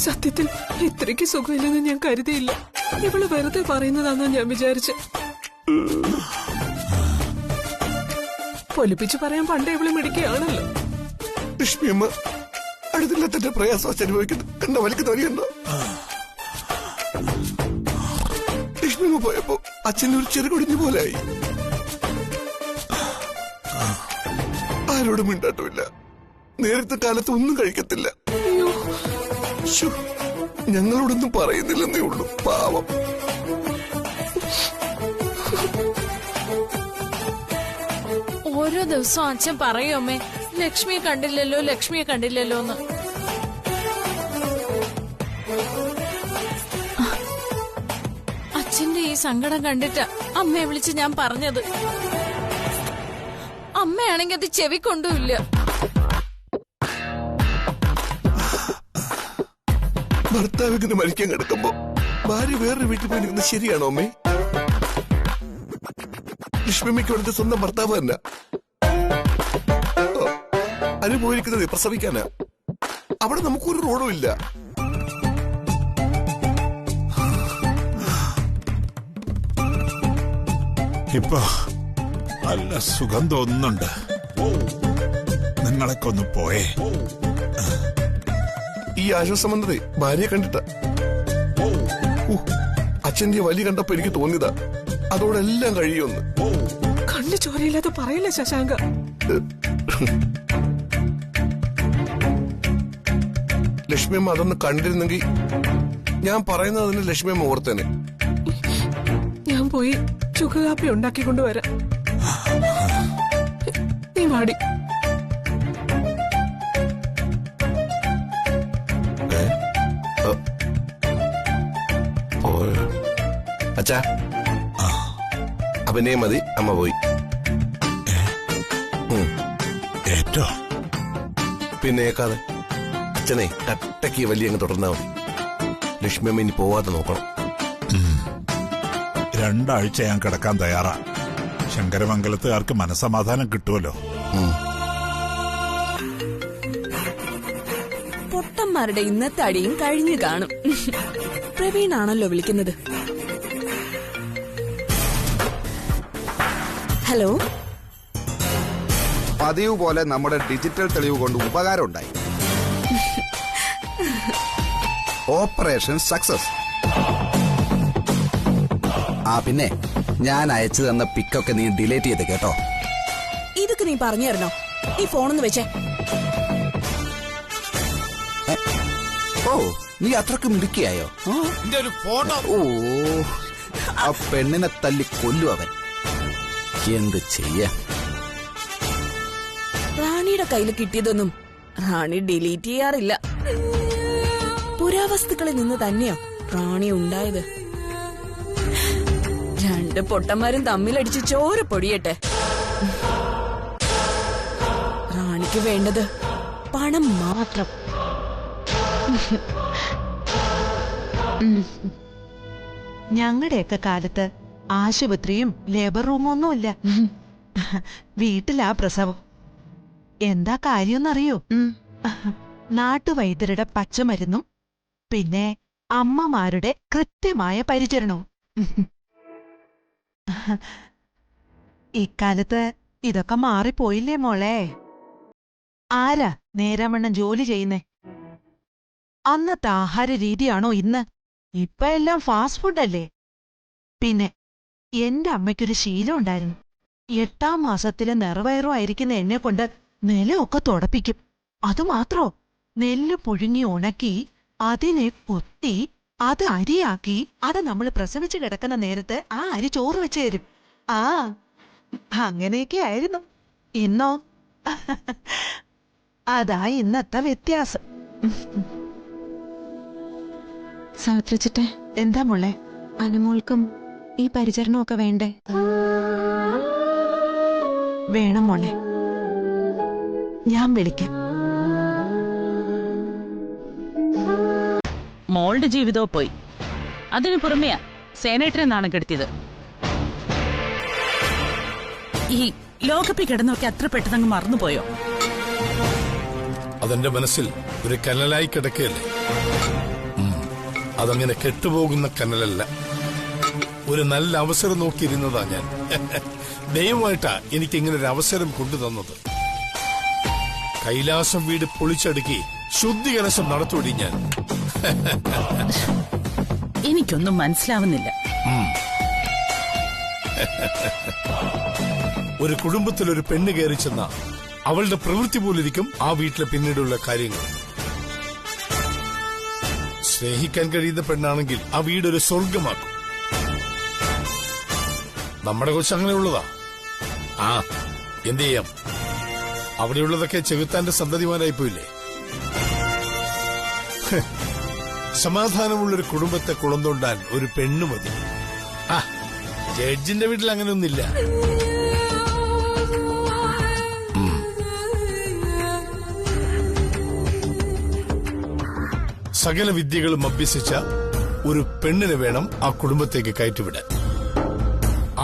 സത്യത്തിൽ ഇത്രയ്ക്ക് സുഖമില്ലെന്ന് ഞാൻ കരുതിയില്ല. ഇവള് വെറുതെ പറയുന്നതാണെന്നാ ഞാൻ വിചാരിച്ചു. പൊലിപ്പിച്ചു പറയാൻ പണ്ടേ ഇവള് മിടിക്കുകയാണല്ലോ. ലക്ഷ്മിയമ്മ അടുത്തില്ലാത്ത പ്രയാസം അച്ഛൻ അനുഭവിക്കുന്നു. കണ്ട വലിക്കുന്നവരിയുണ്ടോ? ലക്ഷ്മിയമ്മ പോയപ്പോ അച്ഛൻ ഒരു ചെറുകൊടിഞ്ഞു പോലായി. ആരോടും മിണ്ടാട്ടുമില്ല. നേരത്തെ കാലത്ത് ഒന്നും കഴിക്കത്തില്ല. ഞങ്ങളോടൊന്നും പറയുന്നില്ലെന്നേ ഉള്ളൂ. പാവം. ഓരോ ദിവസവും അച്ഛൻ പറയും അമ്മേ, ലക്ഷ്മിയെ കണ്ടില്ലല്ലോ, ലക്ഷ്മിയെ കണ്ടില്ലല്ലോ എന്ന്. അച്ഛന്റെ ഈ സങ്കടം കണ്ടിട്ട് അമ്മയെ വിളിച്ച് ഞാൻ പറഞ്ഞത്. അമ്മയാണെങ്കി അത് ചെവിക്കൊണ്ടുമില്ല. ഭർത്താവ് ഇങ്ങനെ മരിക്കാൻ കിടക്കുമ്പോ ഭാര്യ വേറൊരു വീട്ടിൽ പോയി നിൽക്കുന്നത് ശരിയാണോ അമ്മേ? ലക്ഷ്മിക്ക് അവിടുത്തെ സ്വന്തം ഭർത്താവ് തന്നെ അനുഭവിക്കുന്നത് പ്രസവിക്കാനാ. അവിടെ നമുക്കൊരു റോഡും ഇല്ല. ഇപ്പൊ നല്ല സുഖം തോന്നുന്നുണ്ട്. നിങ്ങളൊക്കെ ഒന്ന് പോയേ. ഈ ആശ്വാസം വന്നതേ ഭാര്യയെ കണ്ടിട്ടാ. അച്ഛന്റെ വലി കണ്ടപ്പോ എനിക്ക് തോന്നിയതാ അതോടെ എല്ലാം കഴിയുമെന്ന്. കണ്ണു ചോരയില്ലാതെ പറയില്ല ശശാങ്ക. ലക്ഷ്മിയമ്മ അതൊന്ന് കണ്ടിരുന്നെങ്കിൽ ഞാൻ പറയുന്നത് അതിന് ലക്ഷ്മിയമ്മ ഓർത്തേനെ. ഞാൻ പോയി ചുക്കുകാപ്പി ഉണ്ടാക്കിക്കൊണ്ടുവരാം. നീ വാടി. അച്ഛാ അവനെ മതി. അമ്മ പോയി. ഏറ്റോ പിന്നെ ഏക്കാതെ അച്ഛനെ കട്ടയ്ക്ക് വലിയ അങ്ങ് തുടർന്നാ മതി. ലക്ഷ്മിയമ്മ ഇനി പോവാതെ നോക്കണം. 2 ആഴ്ച ഞാൻ കിടക്കാൻ തയ്യാറാ. ശങ്കരമംഗലത്തുകാർക്ക് മനസ്സമാധാനം കിട്ടുമല്ലോ. പൊട്ടന്മാരുടെ ഇന്നത്തെ അടിയും കഴിഞ്ഞു കാണും. പ്രവീണാണല്ലോ വിളിക്കുന്നത്. ഹലോ. പതിവ് പോലെ നമ്മുടെ ഡിജിറ്റൽ തെളിവ് കൊണ്ട് ഉപകാരം ഉണ്ടായി. Operation success. പിന്നെ ഞാൻ അയച്ചു തന്ന പിക്കൊക്കെ നീ ഡിലീറ്റ് ചെയ്ത് കേട്ടോ. ഇതൊക്കെ നീ പറഞ്ഞു തരണോ? ഈ ഫോണൊന്ന് വെച്ചേ. ഓ, നീ അത്രക്ക് മിടുക്കിയായോ? ഓ, ആ പെണ്ണിനെ തല്ലി കൊല്ലു അവൻ. എന്ത് ചെയ്യാ? റാണിയുടെ കയ്യിൽ കിട്ടിയതൊന്നും റാണി ഡിലീറ്റ് ചെയ്യാറില്ല. പുരാവസ്തുക്കളിൽ നിന്ന് തന്നെയാ റാണി ഉണ്ടായത്. 2 പൊട്ടന്മാരും തമ്മിലടിച്ച് ചോര പൊടിയട്ടെ. റാണിക്ക് വേണ്ടത് പണം മാത്രം. ഞങ്ങളുടെയൊക്കെ കാലത്ത് ആശുപത്രിയും ലേബർ റൂമൊന്നുമില്ല. വീട്ടിലാ പ്രസവം. എന്താ കാര്യമെന്നറിയോ? നാട്ടുവൈദ്യരുടെ പച്ചമരുന്നും പിന്നെ അമ്മമാരുടെ കൃത്യമായ പരിചരണവും. ഇക്കാലത്ത് ഇതൊക്കെ മാറിപ്പോയില്ലേ മോളെ? ആരാ നേരാവണ്ണം ജോലി ചെയ്യുന്നേ? അന്നത്തെ ആഹാര രീതിയാണോ ഇന്ന്? ഇപ്പൊ എല്ലാം ഫാസ്റ്റ് ഫുഡല്ലേ. പിന്നെ എന്റെ അമ്മയ്ക്കൊരു ശീലം ഉണ്ടായിരുന്നു. 8ാം മാസത്തിലെ നിറവയറും ആയിരിക്കുന്ന എന്നെ കൊണ്ട് നിലമൊക്കെ തുടപ്പിക്കും. അതുമാത്രോ, നെല്ല് പുഴുങ്ങി ഉണക്കി അതിനെ കൊത്തി അത് അരിയാക്കി അത് നമ്മൾ പ്രസവിച്ച് കിടക്കുന്ന നേരത്ത് ആ അരി ചോറ് വെച്ച് തരും. അങ്ങനെയൊക്കെ ആയിരുന്നു. ഇന്നോ? അതാ ഇന്നത്തെ വ്യത്യാസം. സാവിത്രിച്ചിട്ടെ, എന്താ മോളെ? അനുമോൾക്കും ഈ പരിചരണമൊക്കെ വേണ്ടേ? വേണം മോളെ, ഞാൻ വിളിക്കാം. മോളുടെ ജീവിതവും പോയി. അതിനു പുറമെയാ സേനേട്ടനെ നാണം കെടുത്തിയത്. ഈ ലോകപ്പിൽ കിടന്നൊക്കെ അത്ര പെട്ടെന്നങ്ങ് മറന്നുപോയോ? അതെന്റെ മനസ്സിൽ ഒരു കനലായി കിടക്കുകയല്ലേ. അതങ്ങനെ കെട്ടുപോകുന്ന കനലല്ല. ഒരു നല്ല അവസരം നോക്കിയിരുന്നതാ ഞാൻ. ദയവായിട്ടാ എനിക്ക് ഇങ്ങനെ ഒരു അവസരം കൊണ്ടുതന്നത്. കൈലാസം വീട് പൊളിച്ചടുക്കി ശുദ്ധികലശം നടത്തൂടി ഞാൻ. എനിക്കൊന്നും മനസ്സിലാവുന്നില്ല. ഒരു കുടുംബത്തിൽ ഒരു പെണ്ണ് കയറി ചെന്ന അവളുടെ പ്രവൃത്തി പോലിരിക്കും ആ വീട്ടിലെ പിന്നീടുള്ള കാര്യങ്ങൾ. സ്നേഹിക്കാൻ കഴിയുന്ന പെണ്ണാണെങ്കിൽ ആ വീടൊരു സ്വർഗമാക്കും. നമ്മുടെ കൊച്ചു അങ്ങനെയുള്ളതാ. എന്ത് ചെയ്യാം, അവിടെയുള്ളതൊക്കെ ചെകുത്താന്റെ സന്തതിമാരായി പോയില്ലേ. സമാധാനമുള്ളൊരു കുടുംബത്തെ കുളന്തോണ്ടാൻ ഒരു പെണ്ണു മതി. ജഡ്ജിന്റെ വീട്ടിൽ അങ്ങനെയൊന്നില്ല. സകല വിദ്യകളും അഭ്യസിച്ച ഒരു പെണ്ണിനെ വേണം ആ കുടുംബത്തേക്ക് കയറ്റിവിടാൻ.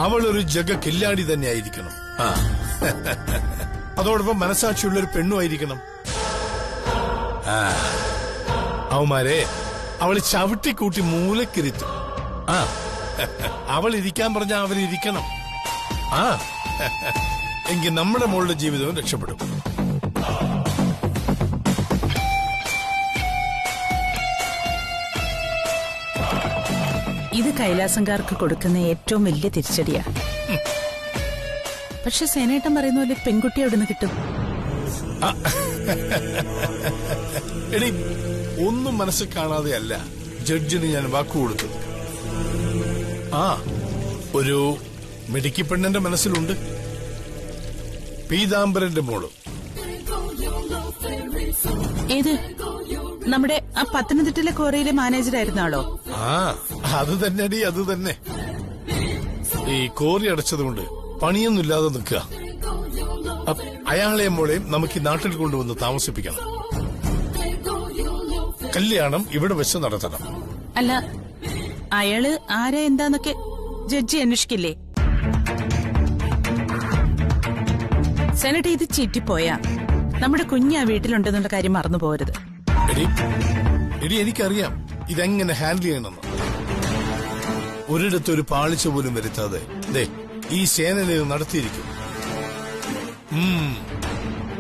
അവളൊരു ജഗ കില്ലാടി തന്നെ ആയിരിക്കണം. അതോടൊപ്പം മനസാക്ഷിയുള്ള ഒരു പെണ്ണുമായിരിക്കണം. അവന്മാരെ അവൾ ചവിട്ടിക്കൂട്ടി മൂലക്കിരുത്തും. അവൾ ഇരിക്കാൻ പറഞ്ഞാൽ അവരിയ്ക്കണം. എങ്കിൽ നമ്മുടെ മോളുടെ ജീവിതവും രക്ഷപ്പെടും. ഇത് കൈലാസംകാർക്ക് കൊടുക്കുന്ന ഏറ്റവും വലിയ തിരിച്ചടിയാ. പക്ഷെ സേനേട്ടൻ പറയുന്ന പോലെ പെൺകുട്ടി എവിടെ നിന്ന് കിട്ടും? എടി, ഒന്നും മനസ്സിൽ കാണാതെയല്ല ജഡ്ജിന് ഞാൻ വാക്കുകൊടുത്തത്. ഒരു മിടുക്കി പെണ്ണിന്റെ മനസ്സിലുണ്ട്. പീതാംബരന്റെ മോള്. ഏത്? നമ്മുടെ ആ പത്തനംതിട്ടയിലെ കോറയിലെ മാനേജറായിരുന്ന ആളോ? അത് തന്നെടി, അത് തന്നെ. ഈ കോറി അടച്ചതുകൊണ്ട് പണിയൊന്നുമില്ലാതെ നിൽക്കുക. അയാളെയും മോളെയും നമുക്ക് ഈ നാട്ടിൽ കൊണ്ടുവന്ന് താമസിപ്പിക്കണം. കല്യാണം ഇവിടെ വെച്ച് നടത്തണം. അല്ല, അയാള് ആരാ എന്താന്നൊക്കെ ജഡ്ജി അന്വേഷിക്കില്ലേ? സെനറ്റ് ഇത് ചീറ്റിപ്പോയാ നമ്മുടെ കുഞ്ഞ് ആ വീട്ടിലുണ്ടെന്നുള്ള കാര്യം മറന്നു പോകരുത്. എടി, എനിക്കറിയാം ഇതെങ്ങനെ ഹാൻഡിൽ ചെയ്യണമെന്ന്. ഒരിടത്തൊരു പാളിച്ച പോലും വരുത്താതെ ഈ സേനനെ നടത്തിയിരിക്കും.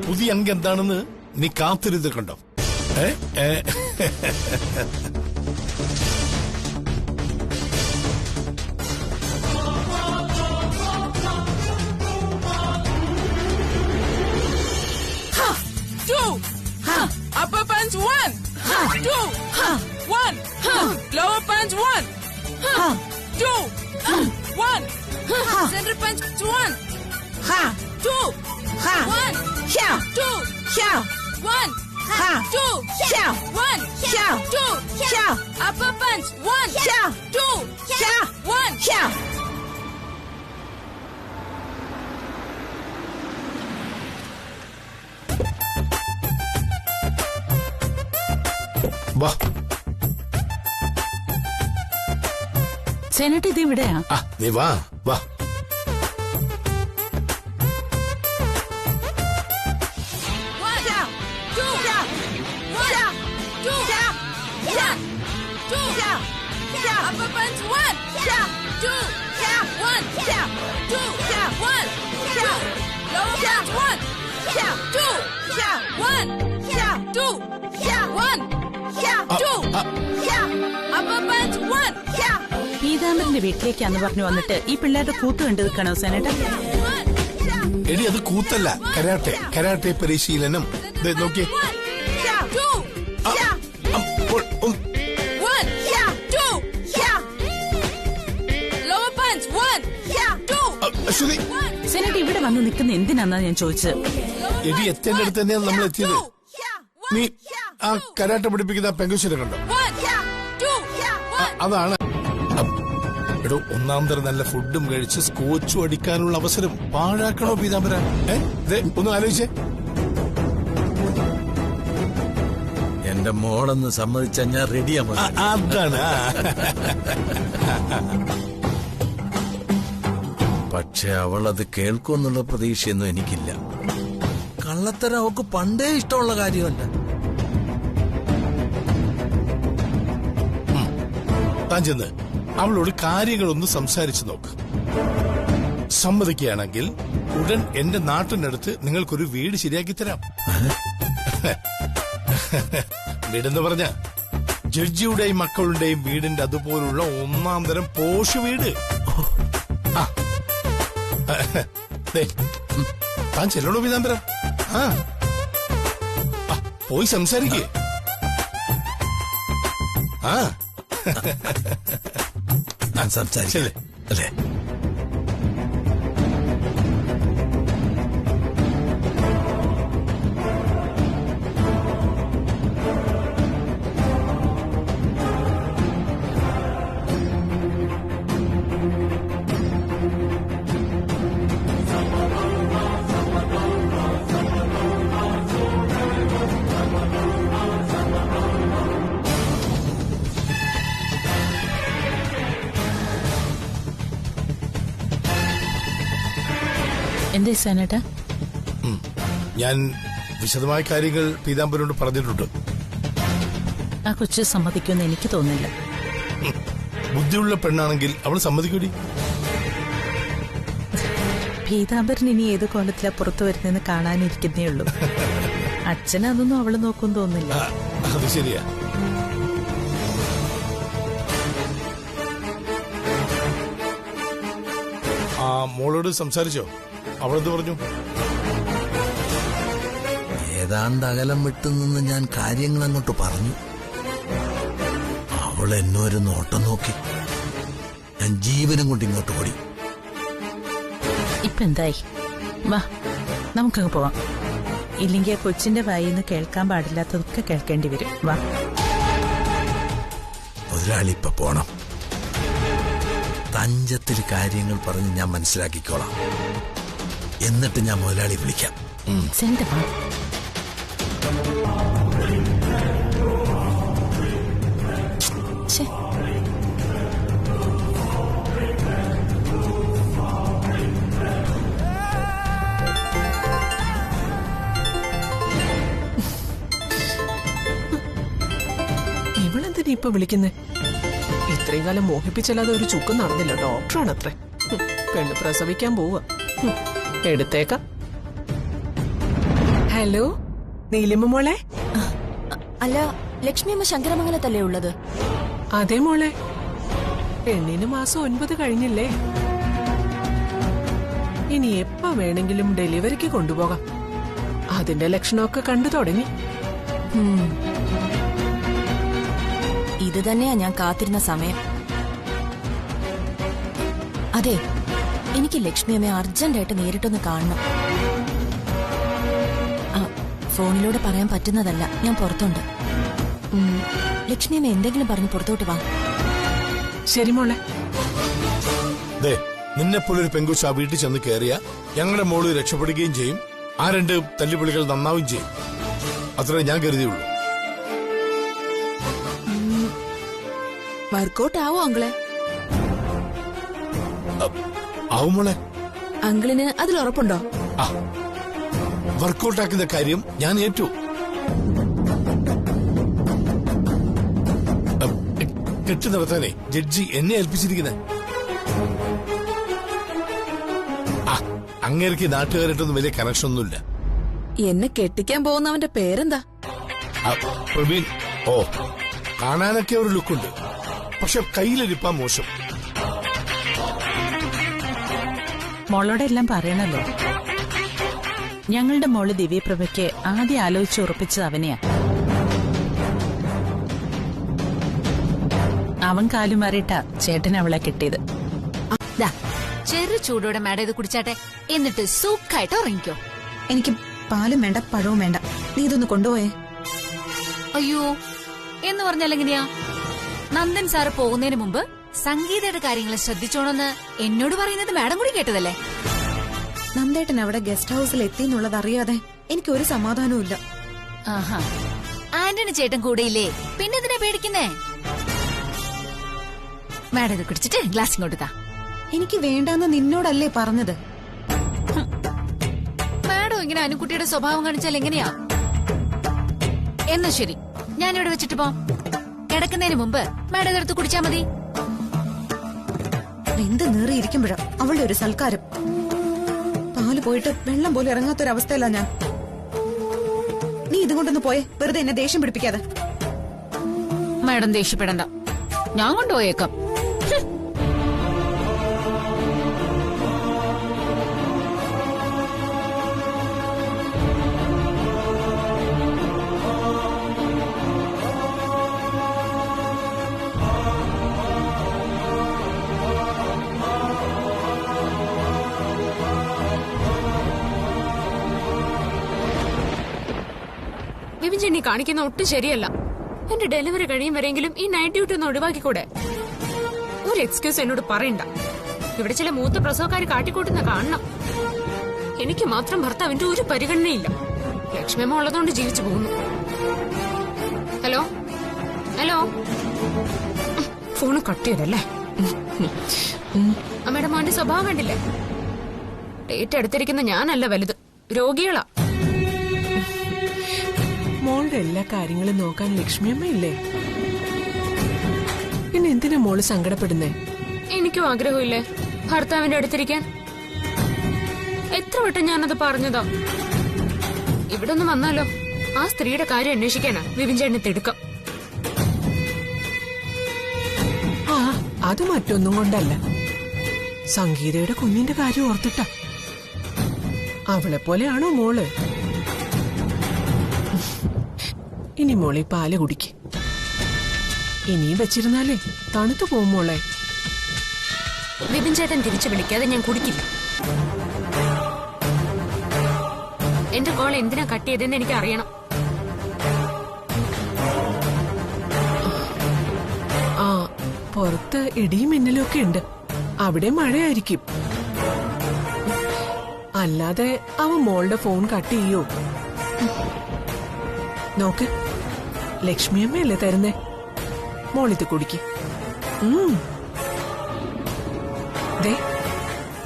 പുതിയ അംഗം എന്താണെന്ന് നീ കാത്തിരുന്ന് കണ്ടോ? Upper punch 1, 2, 1, lower punch 1, 2, 1, center punch 1, 2, 1, 2, 1, 2, 1, 2, upper punch 1, 2, 1. വാ. സെനറ്റ് ഇത് ഇവിടെയാ? നീ വാ, വാ. Upper punch 1, 2, 1, 2, 1, 2, lower punch 1, 2, 1, 2, 1, 2, upper punch 1. പീതാംബരന്റെ വീട്ടിലേക്കാന്ന് പറഞ്ഞു വന്നിട്ട് ഈ പിള്ളേരുടെ കൂട്ട് കണ്ടു നിൽക്കണോ സെനറ്റ്? എടി, അത് കൂത്തല്ല, കരാട്ടെ പരിശീലനം. നോക്കിയേ. സെനറ്റ് ഇവിടെ വന്ന് നിൽക്കുന്ന എന്തിനാന്നാ ഞാൻ ചോദിച്ചത്. എടി, എത്തേണ്ട അടുത്ത് തന്നെയാണ് നമ്മൾ എത്തിയത്. നീ ആ കരാട്ടെ പഠിപ്പിക്കുന്ന പെങ്കുശിനെ കണ്ടോ? അതാണ്. എടോ, ഒന്നാം തരം നല്ല ഫുഡും കഴിച്ച് സ്കോച്ചും അടിക്കാനുള്ള അവസരം പാഴാക്കണോ പീതാംബര? ഒന്ന് ആലോചിച്ചേ. എന്റെ മോളെന്ന് സമ്മതിച്ച ഞാൻ റെഡിയാ. അതാണ്. പക്ഷെ അവളത് കേൾക്കുമെന്നുള്ള പ്രതീക്ഷയൊന്നും എനിക്കില്ല. കള്ളത്തരം അവക്ക് പണ്ടേ ഇഷ്ടമുള്ള കാര്യമല്ല. താൻ ചെന്ന് അവളോട് കാര്യങ്ങളൊന്ന് സംസാരിച്ചു നോക്ക്. സമ്മതിക്കുകയാണെങ്കിൽ ഉടൻ എന്റെ നാട്ടിനടുത്ത് നിങ്ങൾക്കൊരു വീട് ശരിയാക്കി തരാം. വീടെന്ന് പറഞ്ഞ ജഡ്ജിയുടെയും മക്കളുടെയും വീടിന്റെ അതുപോലുള്ള ഒന്നാം തരം പോഷ് വീട്. താൻ ചെല്ലണോ പീതാംബരം? പോയി സംസാരിക്കേ. ഞാൻ സംസാരിച്ചല്ലേ അല്ലേ? എന്തേ സേനേട്ടാ? ഞാൻ വിശദമായ കാര്യങ്ങൾ പീതാംബരനോട് പറഞ്ഞിട്ടുണ്ട്. ആ കൊച്ചു സമ്മതിക്കുമെന്ന് എനിക്ക് തോന്നുന്നില്ല. ബുദ്ധിയുള്ള പെണ്ണാണെങ്കിൽ അവൾ സമ്മതിക്കൂടി. പീതാംബരൻ ഇനി ഏത് കോലത്തിലാ പുറത്തു വരുന്നതെന്ന് കാണാനിരിക്കുന്നേ ഉള്ളൂ. അച്ഛനതൊന്നും അവള് നോക്കും തോന്നില്ല. അത് ശരിയാ. ആ മോളോട് സംസാരിച്ചോ? അവളെന്ത് പറഞ്ഞു? ഏതാണ്ട് അകലം വിട്ടുനിന്ന് ഞാൻ കാര്യങ്ങൾ അങ്ങോട്ട് പറഞ്ഞു. അവൾ എന്നെ ഒരു നോട്ടം നോക്കി. ഞാൻ ജീവനും കൊണ്ട് ഇങ്ങോട്ട് ഓടി. ഇപ്പൊ എന്തായി? വാ, നമുക്കങ്ങ് പോവാം. ഇല്ലെങ്കിൽ ആ കൊച്ചിന്റെ വായിന്ന് കേൾക്കാൻ പാടില്ലാത്തതൊക്കെ കേൾക്കേണ്ടി വരും. വാ. മുതലാളി ഇപ്പൊ പോണം. തഞ്ചത്തിൽ കാര്യങ്ങൾ പറഞ്ഞ് ഞാൻ മനസ്സിലാക്കിക്കോളാം. എന്നിട്ട് ഞാൻ മുതലാളി വിളിക്കാം. സെന്റർ ഇവളെന്തിനാ ഇപ്പൊ വിളിക്കുന്നേ? ഇത്രയും കാലം മോഹിപ്പിച്ചല്ലാതെ ഒരു ചുക്കും നടന്നില്ല. ഡോക്ടറാണത്രേ. പെണ്ണ് പ്രസവിക്കാൻ പോവുക. എടുത്തേക്കാം. ഹലോ, നീലിമ മോളെ. അല്ല, ലക്ഷ്മിയമ്മ ശങ്കരമംഗലത്തല്ലേ ഉള്ളത്? അതെ മോളെ. പെണ്ണിന് മാസം 9 കഴിഞ്ഞില്ലേ? ഇനി എപ്പ വേണമെങ്കിലും ഡെലിവറിക്ക് കൊണ്ടുപോകാം. അതിന്റെ ലക്ഷണമൊക്കെ കണ്ടു തുടങ്ങി. ഇത് തന്നെയാ ഞാൻ കാത്തിരുന്ന സമയം. അതെ, എനിക്ക് ലക്ഷ്മിയമ്മയെ അർജന്റായിട്ട് നേരിട്ടൊന്ന് കാണണം. ഫോണിലൂടെ പറയാൻ പറ്റുന്നതല്ല, ഞാൻ പുറത്തുണ്ട്. ലക്ഷ്മിയമ്മ എന്തെങ്കിലും പറഞ്ഞ് പുറത്തോട്ട് വാ. ശരി മോളെ. നിന്നെപ്പോലൊരു പെങ്കുച്ച ആ വീട്ടിൽ ചെന്ന് കയറിയ ഞങ്ങളുടെ മോള് രക്ഷപ്പെടുകയും ചെയ്യും. ആ 2 തല്ലിപ്പൊളികൾ നന്നാവുകയും ചെയ്യും. അത്രേ ഞാൻ കരുതിയുള്ളൂ. വർക്കൗട്ട് ആവോ അങ്കിളെ? ആവും മോളെ. അങ്കിളിന് അതിൽ ഉറപ്പുണ്ടോ? വർക്കൗട്ടാക്കുന്ന കാര്യം ഞാൻ ഏറ്റു. കെട്ടി നടത്താനേ ജഡ്ജി എന്നെ ഏൽപ്പിച്ചിരിക്കുന്നെ. അങ്ങേർക്ക് നാട്ടുകാരായിട്ടൊന്നും വലിയ കണക്ഷൻ ഒന്നുമില്ല. എന്നെ കെട്ടിക്കാൻ പോകുന്നവന്റെ പേരെന്താ? പ്രവീൺ. ഓ, കാണാനൊക്കെ ഒരു ലുക്കുണ്ട്. പക്ഷെ കയ്യിലിരിപ്പാ മോശം. മോളോടെല്ലാം പറയണല്ലോ. ഞങ്ങളുടെ മോള് ദിവ്യപ്രഭയ്ക്ക് ആദ്യം ആലോചിച്ച് ഉറപ്പിച്ചത് അവനെയാ. അവൻ കാലും മാറിയിട്ടാ ചേട്ടൻ അവളെ കിട്ടിയത്. ചെറു ചൂടോടെ മാഡം ഇത് കുടിച്ചാട്ടെ, എന്നിട്ട് സുഖായിട്ട് ഉറങ്ങിക്കോ. എനിക്ക് പാലും വേണ്ട, പഴവും വേണ്ട. നീ ഇതൊന്ന് കൊണ്ടുപോയേ. അയ്യോ, എന്ന് പറഞ്ഞാൽ എങ്ങനെയാ? നന്ദൻ സാറ് പോകുന്നതിന് മുമ്പ് സംഗീതയുടെ കാര്യങ്ങൾ ശ്രദ്ധിച്ചോണെന്ന് എന്നോട് പറയുന്നത് മാഡം കൂടി കേട്ടതല്ലേ? നന്ദേട്ടൻ അവിടെ ഗസ്റ്റ് ഹൌസിൽ എത്തി എന്നുള്ളത് അറിയാതെ എനിക്ക് ഒരു സമാധാനവും ഇല്ല. ആഹാ, ആന്റണി ചേട്ടൻ കൂടെയില്ലേ, പിന്നെ ഇതിനെ പേടിക്കുന്നേ? മാഡം ഇത് കുടിച്ചിട്ട് ഗ്ലാസ് ഇങ്ങോട്ട് താ. എനിക്ക് വേണ്ടാന്ന് നിന്നോടല്ലേ പറഞ്ഞത്? മാഡം ഇങ്ങനെ അനുക്കുട്ടിയുടെ സ്വഭാവം കാണിച്ചാൽ എങ്ങനെയാ? എന്നാ ശരി, ഞാനിവിടെ വെച്ചിട്ട് പോ. കിടക്കുന്നതിന് മുമ്പ് മാഡം ഇതെടുത്ത് കുടിച്ചാ മതി. എന്ത് നീറിയിരിക്കുമ്പോഴാ അവളുടെ ഒരു സൽക്കാരം. പാല് പോയിട്ട് വെള്ളം പോലും ഇറങ്ങാത്തൊരവസ്ഥയല്ല ഞാൻ. നീ ഇതുകൊണ്ടൊന്ന് പോയെ, വെറുതെ എന്നെ ദേഷ്യം പിടിപ്പിക്കാതെ. മാഡം ദേഷ്യപ്പെടണ്ട, ഞാൻ കൊണ്ടുപോയേക്കാം. വിപിൻചേട്ടൻ കാണിക്കുന്ന ഒട്ടും ശരിയല്ല. എന്റെ ഡെലിവറി കഴിയും വരെയെങ്കിലും ഈ നൈറ്റ് ഡ്യൂട്ടി ഒന്ന് ഒഴിവാക്കിക്കൂടെ? ഒരു എക്സ്ക്യൂസ് എന്നോട് പറയണ്ട. ഇവിടെ ചില മൂത്ത പ്രസവക്കാർ കാട്ടിക്കൂട്ടുന്ന കാണണം. എനിക്ക് മാത്രം ഭർത്താവിന്റെ ഒരു പരിഗണനയില്ല. ലക്ഷ്മിയമ്മ ഉള്ളതുകൊണ്ട് ജീവിച്ചു പോകുന്നു. ഹലോ ഹലോ, ഫോണ് കട്ട് ചെയ്തല്ലേ? അമ്മയുടെ മോന്റെ സ്വഭാവം കണ്ടില്ലേ? ഡേറ്റ് എടുത്തിരിക്കുന്ന ഞാനല്ല വലുത്, രോഗികളാ. മോളുടെ എല്ലാ കാര്യങ്ങളും നോക്കാൻ ലക്ഷ്മിയമ്മയില്ലേ? പിന്നെ എന്തിനാ മോള് സങ്കടപ്പെടുന്നേ? എനിക്കും ആഗ്രഹമില്ലേ ഭർത്താവിന്റെ അടുത്തിരിക്കാൻ? എത്ര വട്ടം ഞാനത് പറഞ്ഞതാ. ഇവിടെ ഒന്ന് വന്നാലോ, ആ സ്ത്രീയുടെ കാര്യം അന്വേഷിക്കാനാ വിപിൻചേട്ടനെ തിടുക്കം. ആ, അത് മറ്റൊന്നും കൊണ്ടല്ല, സംഗീതയുടെ കുഞ്ഞിന്റെ കാര്യം ഓർത്തിട്ടാ. അവളെ പോലെയാണോ മോള്? ഇനി മോളെ പാല് കുടിക്ക്. ഇനിയും വെച്ചിരുന്നാലേ തണുത്തു പോകും മോളെ. വിപിൻചേട്ടൻ തിരിച്ചു വിളിക്കാതെ ഞാൻ കുടിക്കില്ല. എന്റെ കോൾ എന്തിനാ കട്ട് ചെയ്തെന്ന് എനിക്ക് അറിയണം. ആ, പുറത്ത് ഇടിയും മിന്നലും ഒക്കെ ഉണ്ട്. അവിടെ മഴയായിരിക്കും. അല്ലാതെ അവൻ മോളുടെ ഫോൺ കട്ട് ചെയ്യോ? നോക്ക്, ലക്ഷ്മിയമ്മയല്ലേ തരുന്നേ. മോളിത് കുടിക്ക്. ദേ,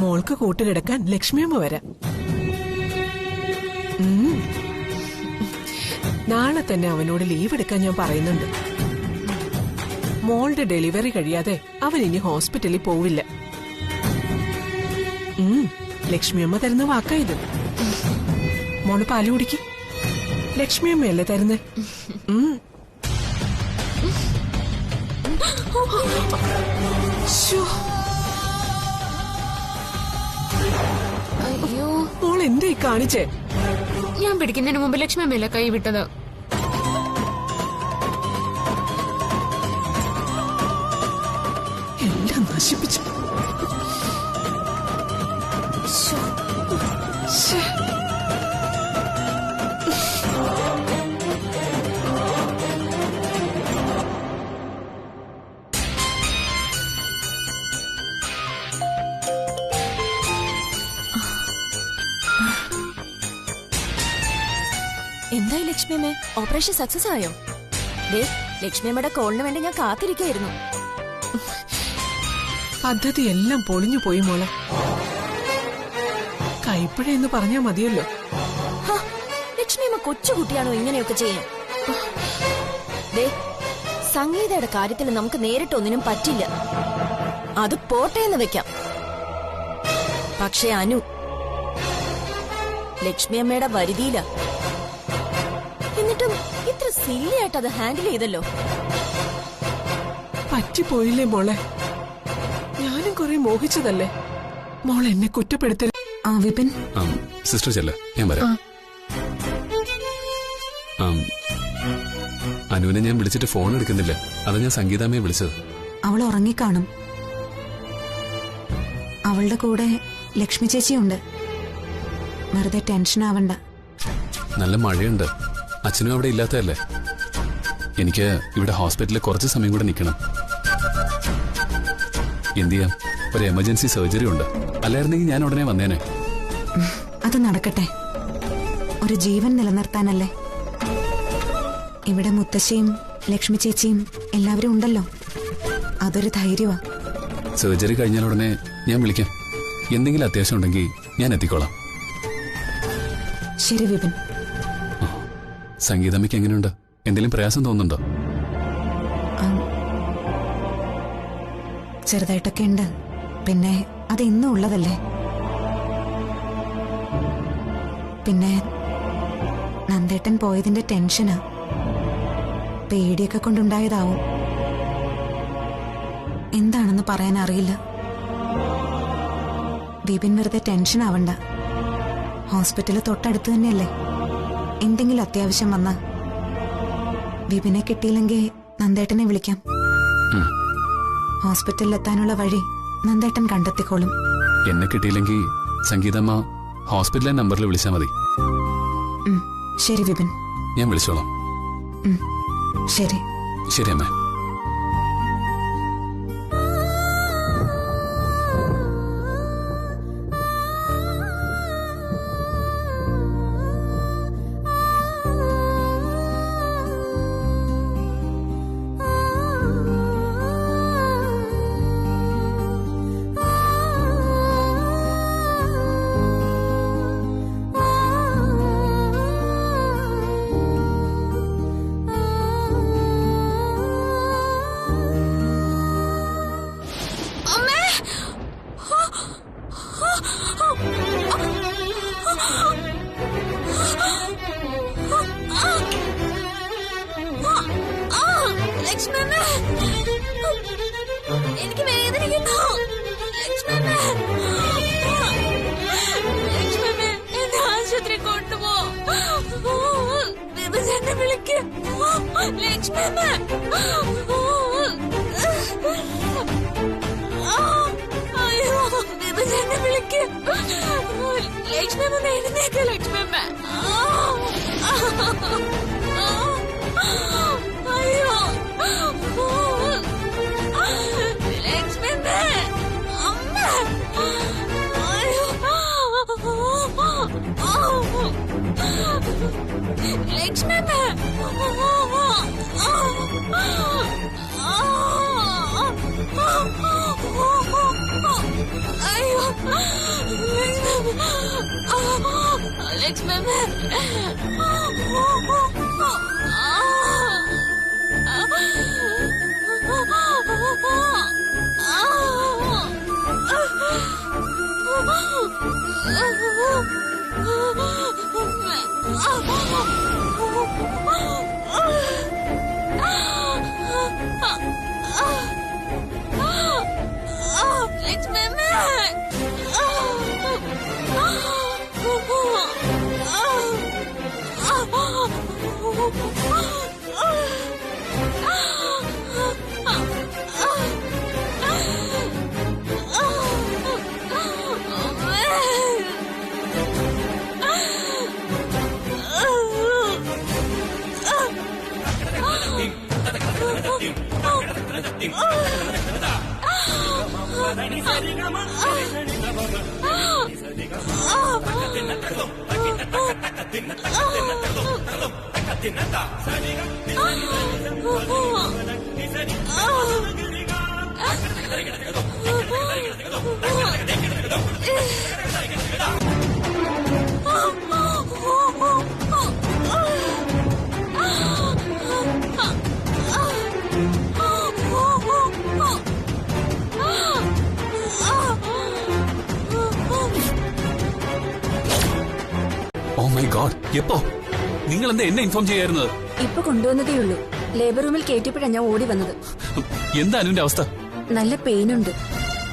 മോൾക്ക് കൂട്ടുകിടക്കാൻ ലക്ഷ്മിയമ്മ വരാം. നാളെ തന്നെ അവനോട് ലീവ് എടുക്കാൻ ഞാൻ പറയുന്നുണ്ട്. മോളുടെ ഡെലിവറി കഴിയാതെ അവൻ ഇനി ഹോസ്പിറ്റലിൽ പോവില്ല. ലക്ഷ്മിയമ്മ തരുന്ന വാക്കാ ഇത്. മോള് പാല് കുടിക്ക്. ലക്ഷ്മിയമ്മയല്ലേ തരുന്നേ. അയ്യോ, മോൾ എന്തേ കാണിച്ചേ? ഞാൻ പിടിക്കുന്നതിന് മുമ്പ് ലക്ഷ്മിയമ്മയല്ലേ കൈ വിട്ടത്. എല്ലാം നശിപ്പിച്ചു. എന്തായി ലക്ഷ്മിയമ്മേ, ഓപ്പറേഷൻ സക്സസ് ആയോ? ലക്ഷ്മിയമ്മയുടെ കോളിന് വേണ്ടി ഞാൻ കാത്തിരിക്കായിരുന്നു. പദ്ധതി എല്ലാം പൊളിഞ്ഞു പോയി മോളെ. കൈപ്പിഴ എന്ന് പറഞ്ഞാ മതിയല്ലോ. ലക്ഷ്മിയമ്മ കൊച്ചുകുട്ടിയാണോ ഇങ്ങനെയൊക്കെ ചെയ്യാൻ? സംഗീതയുടെ കാര്യത്തിൽ നമുക്ക് നേരിട്ടൊന്നിനും പറ്റില്ല. അത് പോട്ടെ എന്ന് വെക്കാം. പക്ഷേ അനു ലക്ഷ്മിയമ്മയുടെ വരുതിയില. എന്നിട്ടും ഇത്ര സില്ലിയായിട്ട് അത് ഹാൻഡിൽ ചെയ്തല്ലോ. പറ്റിപ്പോയില്ലേ മോളെ? ഞാനും കുറെ മോഹിച്ചതല്ലേ. മോൾ എന്നെ കുറ്റപ്പെടുത്തരുത്. വിപിൻ, സിസ്റ്റർ ചെല്ല, ഞാൻ വരാം. അനുവിനെ ഞാൻ വിളിച്ചിട്ട് ഫോൺ എടുക്കുന്നില്ല. അതാ ഞാൻ സംഗീതാമ്മയെ വിളിച്ചത്. അവൾ ഉറങ്ങിക്കാണും. അവളുടെ കൂടെ ലക്ഷ്മി ചേച്ചിയുണ്ട്. വെറുതെ ടെൻഷൻ ആവണ്ട. നല്ല മഴയുണ്ട്. അച്ഛനും അവിടെ ഇല്ലാത്തതല്ലേ. എനിക്ക് ഇവിടെ ഹോസ്പിറ്റലിൽ കുറച്ച് സമയം കൂടെ നിൽക്കണം. എന്ത് ചെയ്യാം, ഒരു എമർജൻസി സർജറി ഉണ്ട്. അല്ലായിരുന്നെങ്കിൽ ഞാൻ ഉടനെ വന്നേനെ. അത് നടക്കട്ടെ. ഒരു ജീവൻ നിലനിർത്താനല്ലേ. ഇവിടെ മുത്തശ്ശിയും ലക്ഷ്മി ചേച്ചിയും എല്ലാവരും ഉണ്ടല്ലോ. അതൊരു ധൈര്യമാ. സർജറി കഴിഞ്ഞാൽ ഉടനെ ഞാൻ വിളിക്കാം. എന്തെങ്കിലും അത്യാവശ്യം ഉണ്ടെങ്കിൽ ഞാൻ എത്തിക്കോളാം. ശരി വിപിൻ. സംഗീതമ്മയ്ക്ക് എങ്ങനെയുണ്ട്? എന്തെങ്കിലും പ്രയാസം തോന്നുന്നുണ്ടോ? ചെറുതായിട്ടൊക്കെ ഉണ്ട്. പിന്നെ അത് ഇന്നും ഉള്ളതല്ലേ. പിന്നെ നന്ദേട്ടൻ പോയതിന്റെ ടെൻഷനാ, പേടിയൊക്കെ കൊണ്ടുണ്ടായതാവും. എന്താണെന്ന് പറയാൻ അറിയില്ല. വിപിൻ വെറുതെ ടെൻഷൻ ആവണ്ട. ഹോസ്പിറ്റല് തൊട്ടടുത്ത് തന്നെയല്ലേ. എന്തെങ്കിലും അത്യാവശ്യം വന്നാ വിപിനെ കിട്ടിയില്ലെങ്കിൽ നന്ദേട്ടനെ വിളിക്കാം. ഹോസ്പിറ്റലിലെത്താനുള്ള വഴി നന്ദേട്ടൻ കണ്ടെത്തിക്കോളും. എന്നെ കിട്ടിയില്ലെങ്കിൽ സംഗീതമ്മ ഹോസ്പിറ്റലിലെ നമ്പറിൽ വിളിച്ചാൽ മതി. ശരി വിപിൻ, ഞാൻ വിളിച്ചോളാം. ശരി ശരി അമ്മേ. എനിക്ക് വേദനിക്കുന്നു. ലക്ഷ്മമ്മ എന്നെ ആശുപത്രി കൊണ്ടുപോ. വിഭജനെ വിളിക്ക്. ലക്ഷ്മമ്മ അയ്യോ, വിഭജനെ വിളിക്ക്. ലക്ഷ്മമ്മ എഴുന്നേക്ക. ലക്ഷ്മമ്മ അയ്യോ, ലക്ഷ്മമ്മ അമ്മ അയ്യോ, ലക്ഷ്മമ്മ അയ്യോ, ലക്ഷ്മമ്മ ഓ മൈ ഗോഡ്, എപ്പോ? നിങ്ങൾ എന്താ എന്നെ ഇൻഫോം ചെയ്യായിരുന്നത്? ഇപ്പൊ കൊണ്ടുവന്നതേ ഉള്ളൂ. ലേബർ റൂമിൽ കയറ്റിയപ്പോഴാണ് ഞാൻ ഓടി വന്നത്. എന്താ അനുവിന്റെ അവസ്ഥ? നല്ല പെയിൻ ഉണ്ട്.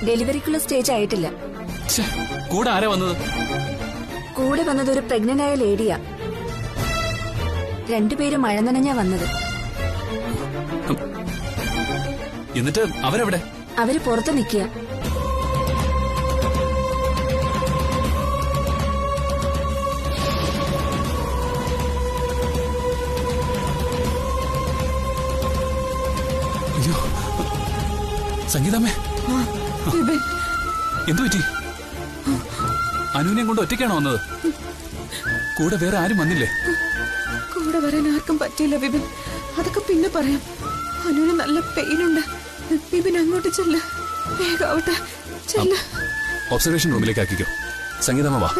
ഡെലിവറിക്കുള്ള സ്റ്റേജ് ആയിട്ടില്ല. കൂടെ ആരാ വന്നത്? കൂടെ വന്നത് ഒരു പ്രഗ്നന്റ് ആയ ലേഡിയാ. രണ്ടുപേരും മഴ നനഞ്ഞാ വന്നത്. എന്നിട്ട് അവരെവിടെ? അവര് പുറത്ത് നിൽക്കുക. സംഗീതമ്മേ, എന്തു പറ്റി? അനുവിനെ കൊണ്ട് ഒറ്റയ്ക്കാണോ വന്നത്? കൂടെ വേറെ ആരും വന്നില്ലേ? കൂടെ വരാൻ ആർക്കും പറ്റിയില്ല വിപിൻ. അതൊക്കെ പിന്നെ പറയാം. അനുവിന് നല്ല പെയിനുണ്ട്. വിപിൻ അങ്ങോട്ട് ചെല്ല. വേഗാവട്ടെ, ചെല്ല. ഒബ്സർവേഷൻ റൂമിലേക്ക് ആക്കിക്കോ. സംഗീതമ്മ വാ.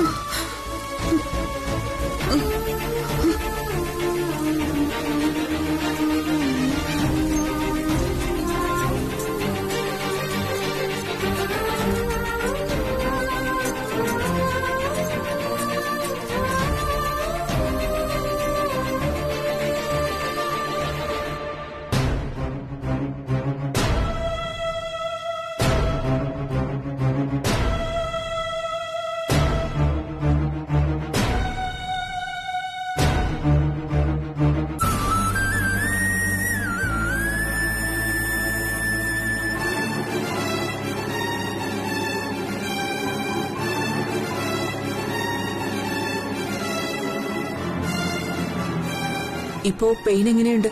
ഇപ്പോ പെയിൻ എങ്ങനെയുണ്ട്?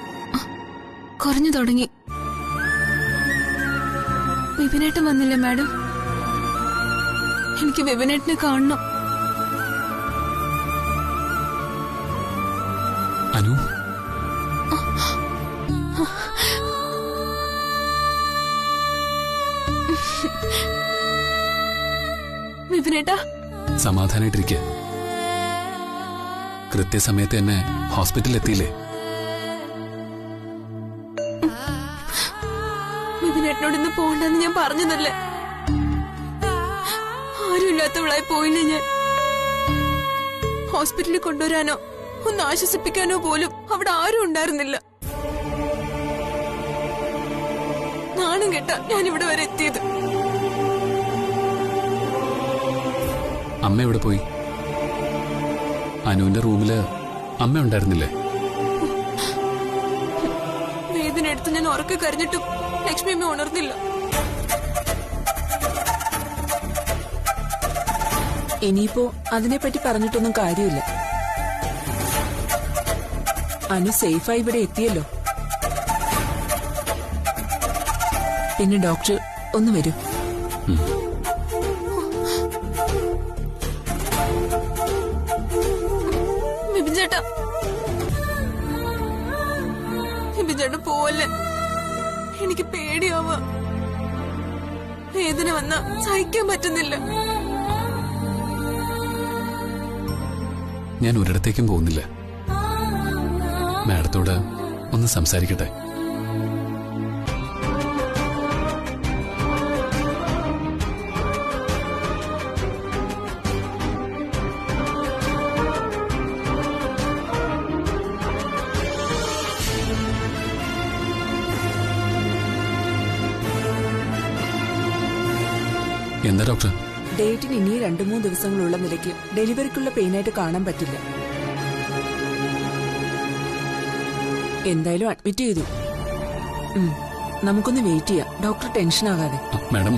കുറഞ്ഞു തുടങ്ങി. വിപിനേട്ടൻ വന്നില്ലേ മാഡം? എനിക്ക് വിപിനേട്ടനെ കാണണം. അനു, വിപിനേട്ടാ, സമാധാനായിട്ടിരിക്കെ. കൃത്യസമയത്ത് എന്നെ ഹോസ്പിറ്റലിൽ എത്തിയില്ലേ? വിപിനേട്ടനോട് ഇന്ന് പോകണ്ടെന്ന് ഞാൻ പറഞ്ഞതല്ലേ. ആരുമില്ലാത്തവളായി പോയില്ലേ ഞാൻ. ഹോസ്പിറ്റലിൽ കൊണ്ടുവരാനോ ഒന്ന് ആശ്വസിപ്പിക്കാനോ പോലും അവിടെ ആരും ഉണ്ടായിരുന്നില്ല. നാണം കെട്ടാ ഞാനിവിടെ വരെ എത്തിയത്. അമ്മ എവിടെ പോയി? അനുവിന്റെ റൂമില് അമ്മ ഉണ്ടായിരുന്നില്ലേ? വേദന എടുത്ത് ഞാൻ ഉറക്കെ കരഞ്ഞിട്ടും ലക്ഷ്മി അമ്മ ഉണർന്നില്ല. ഇനിയിപ്പോ അതിനെപ്പറ്റി പറഞ്ഞിട്ടൊന്നും കാര്യമില്ല. അനു സേഫായി ഇവിടെ എത്തിയല്ലോ. പിന്നെ ഡോക്ടർ ഒന്ന് വരൂ. വിപിൻചേട്ടാ, വിപിൻചേട്ടൻ പോവല്ലേ. എനിക്ക് പേടിയാവാ. വേദന വന്നാ സഹിക്കാൻ പറ്റുന്നില്ല. ഞാൻ ഒരിടത്തേക്കും പോകുന്നില്ല. മാഡത്തോട് ഒന്ന് സംസാരിക്കട്ടെ. എന്താ ഡോക്ടർ? ഡേറ്റിന് ഇനി 2-3 ദിവസങ്ങളുള്ള നിലയ്ക്ക് ഡെലിവറിക്കുള്ള പെയിനായിട്ട് കാണാൻ പറ്റില്ല. എന്തായാലും അഡ്മിറ്റ് ചെയ്തു. നമുക്കൊന്ന് വെയിറ്റ് ചെയ്യാം. ഡോക്ടർ ടെൻഷൻ ആകാതെ. മാഡം,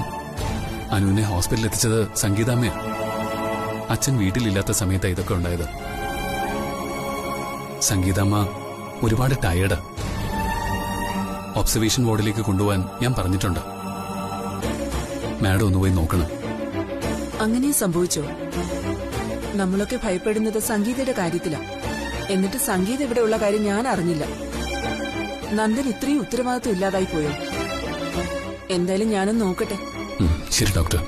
അനുവിനെ ഹോസ്പിറ്റലിൽ എത്തിച്ചത് സംഗീതാമ്മയാ. അച്ഛൻ വീട്ടിലില്ലാത്ത സമയത്ത് ഇതൊക്കെ ഉണ്ടായത്. സംഗീതാമ്മ ഒരുപാട് ടയേർഡാ. ഒബ്സർവേഷൻ വാർഡിലേക്ക് കൊണ്ടുപോകാൻ ഞാൻ പറഞ്ഞിട്ടുണ്ട്. മാഡം ഒന്ന് പോയി നോക്കണം. അങ്ങനെ സംഭവിച്ചോ? നമ്മളൊക്കെ ഭയപ്പെടുന്നത് സംഗീതയുടെ കാര്യത്തിലാ. എന്നിട്ട് സംഗീത ഇവിടെ ഉള്ള കാര്യം ഞാൻ അറിഞ്ഞില്ല. നന്ദൻ ഇത്രയും ഉത്തരവാദിത്വം ഇല്ലാതായി പോയോ? എന്തായാലും ഞാനൊന്ന് നോക്കട്ടെ. ശരി ഡോക്ടർ.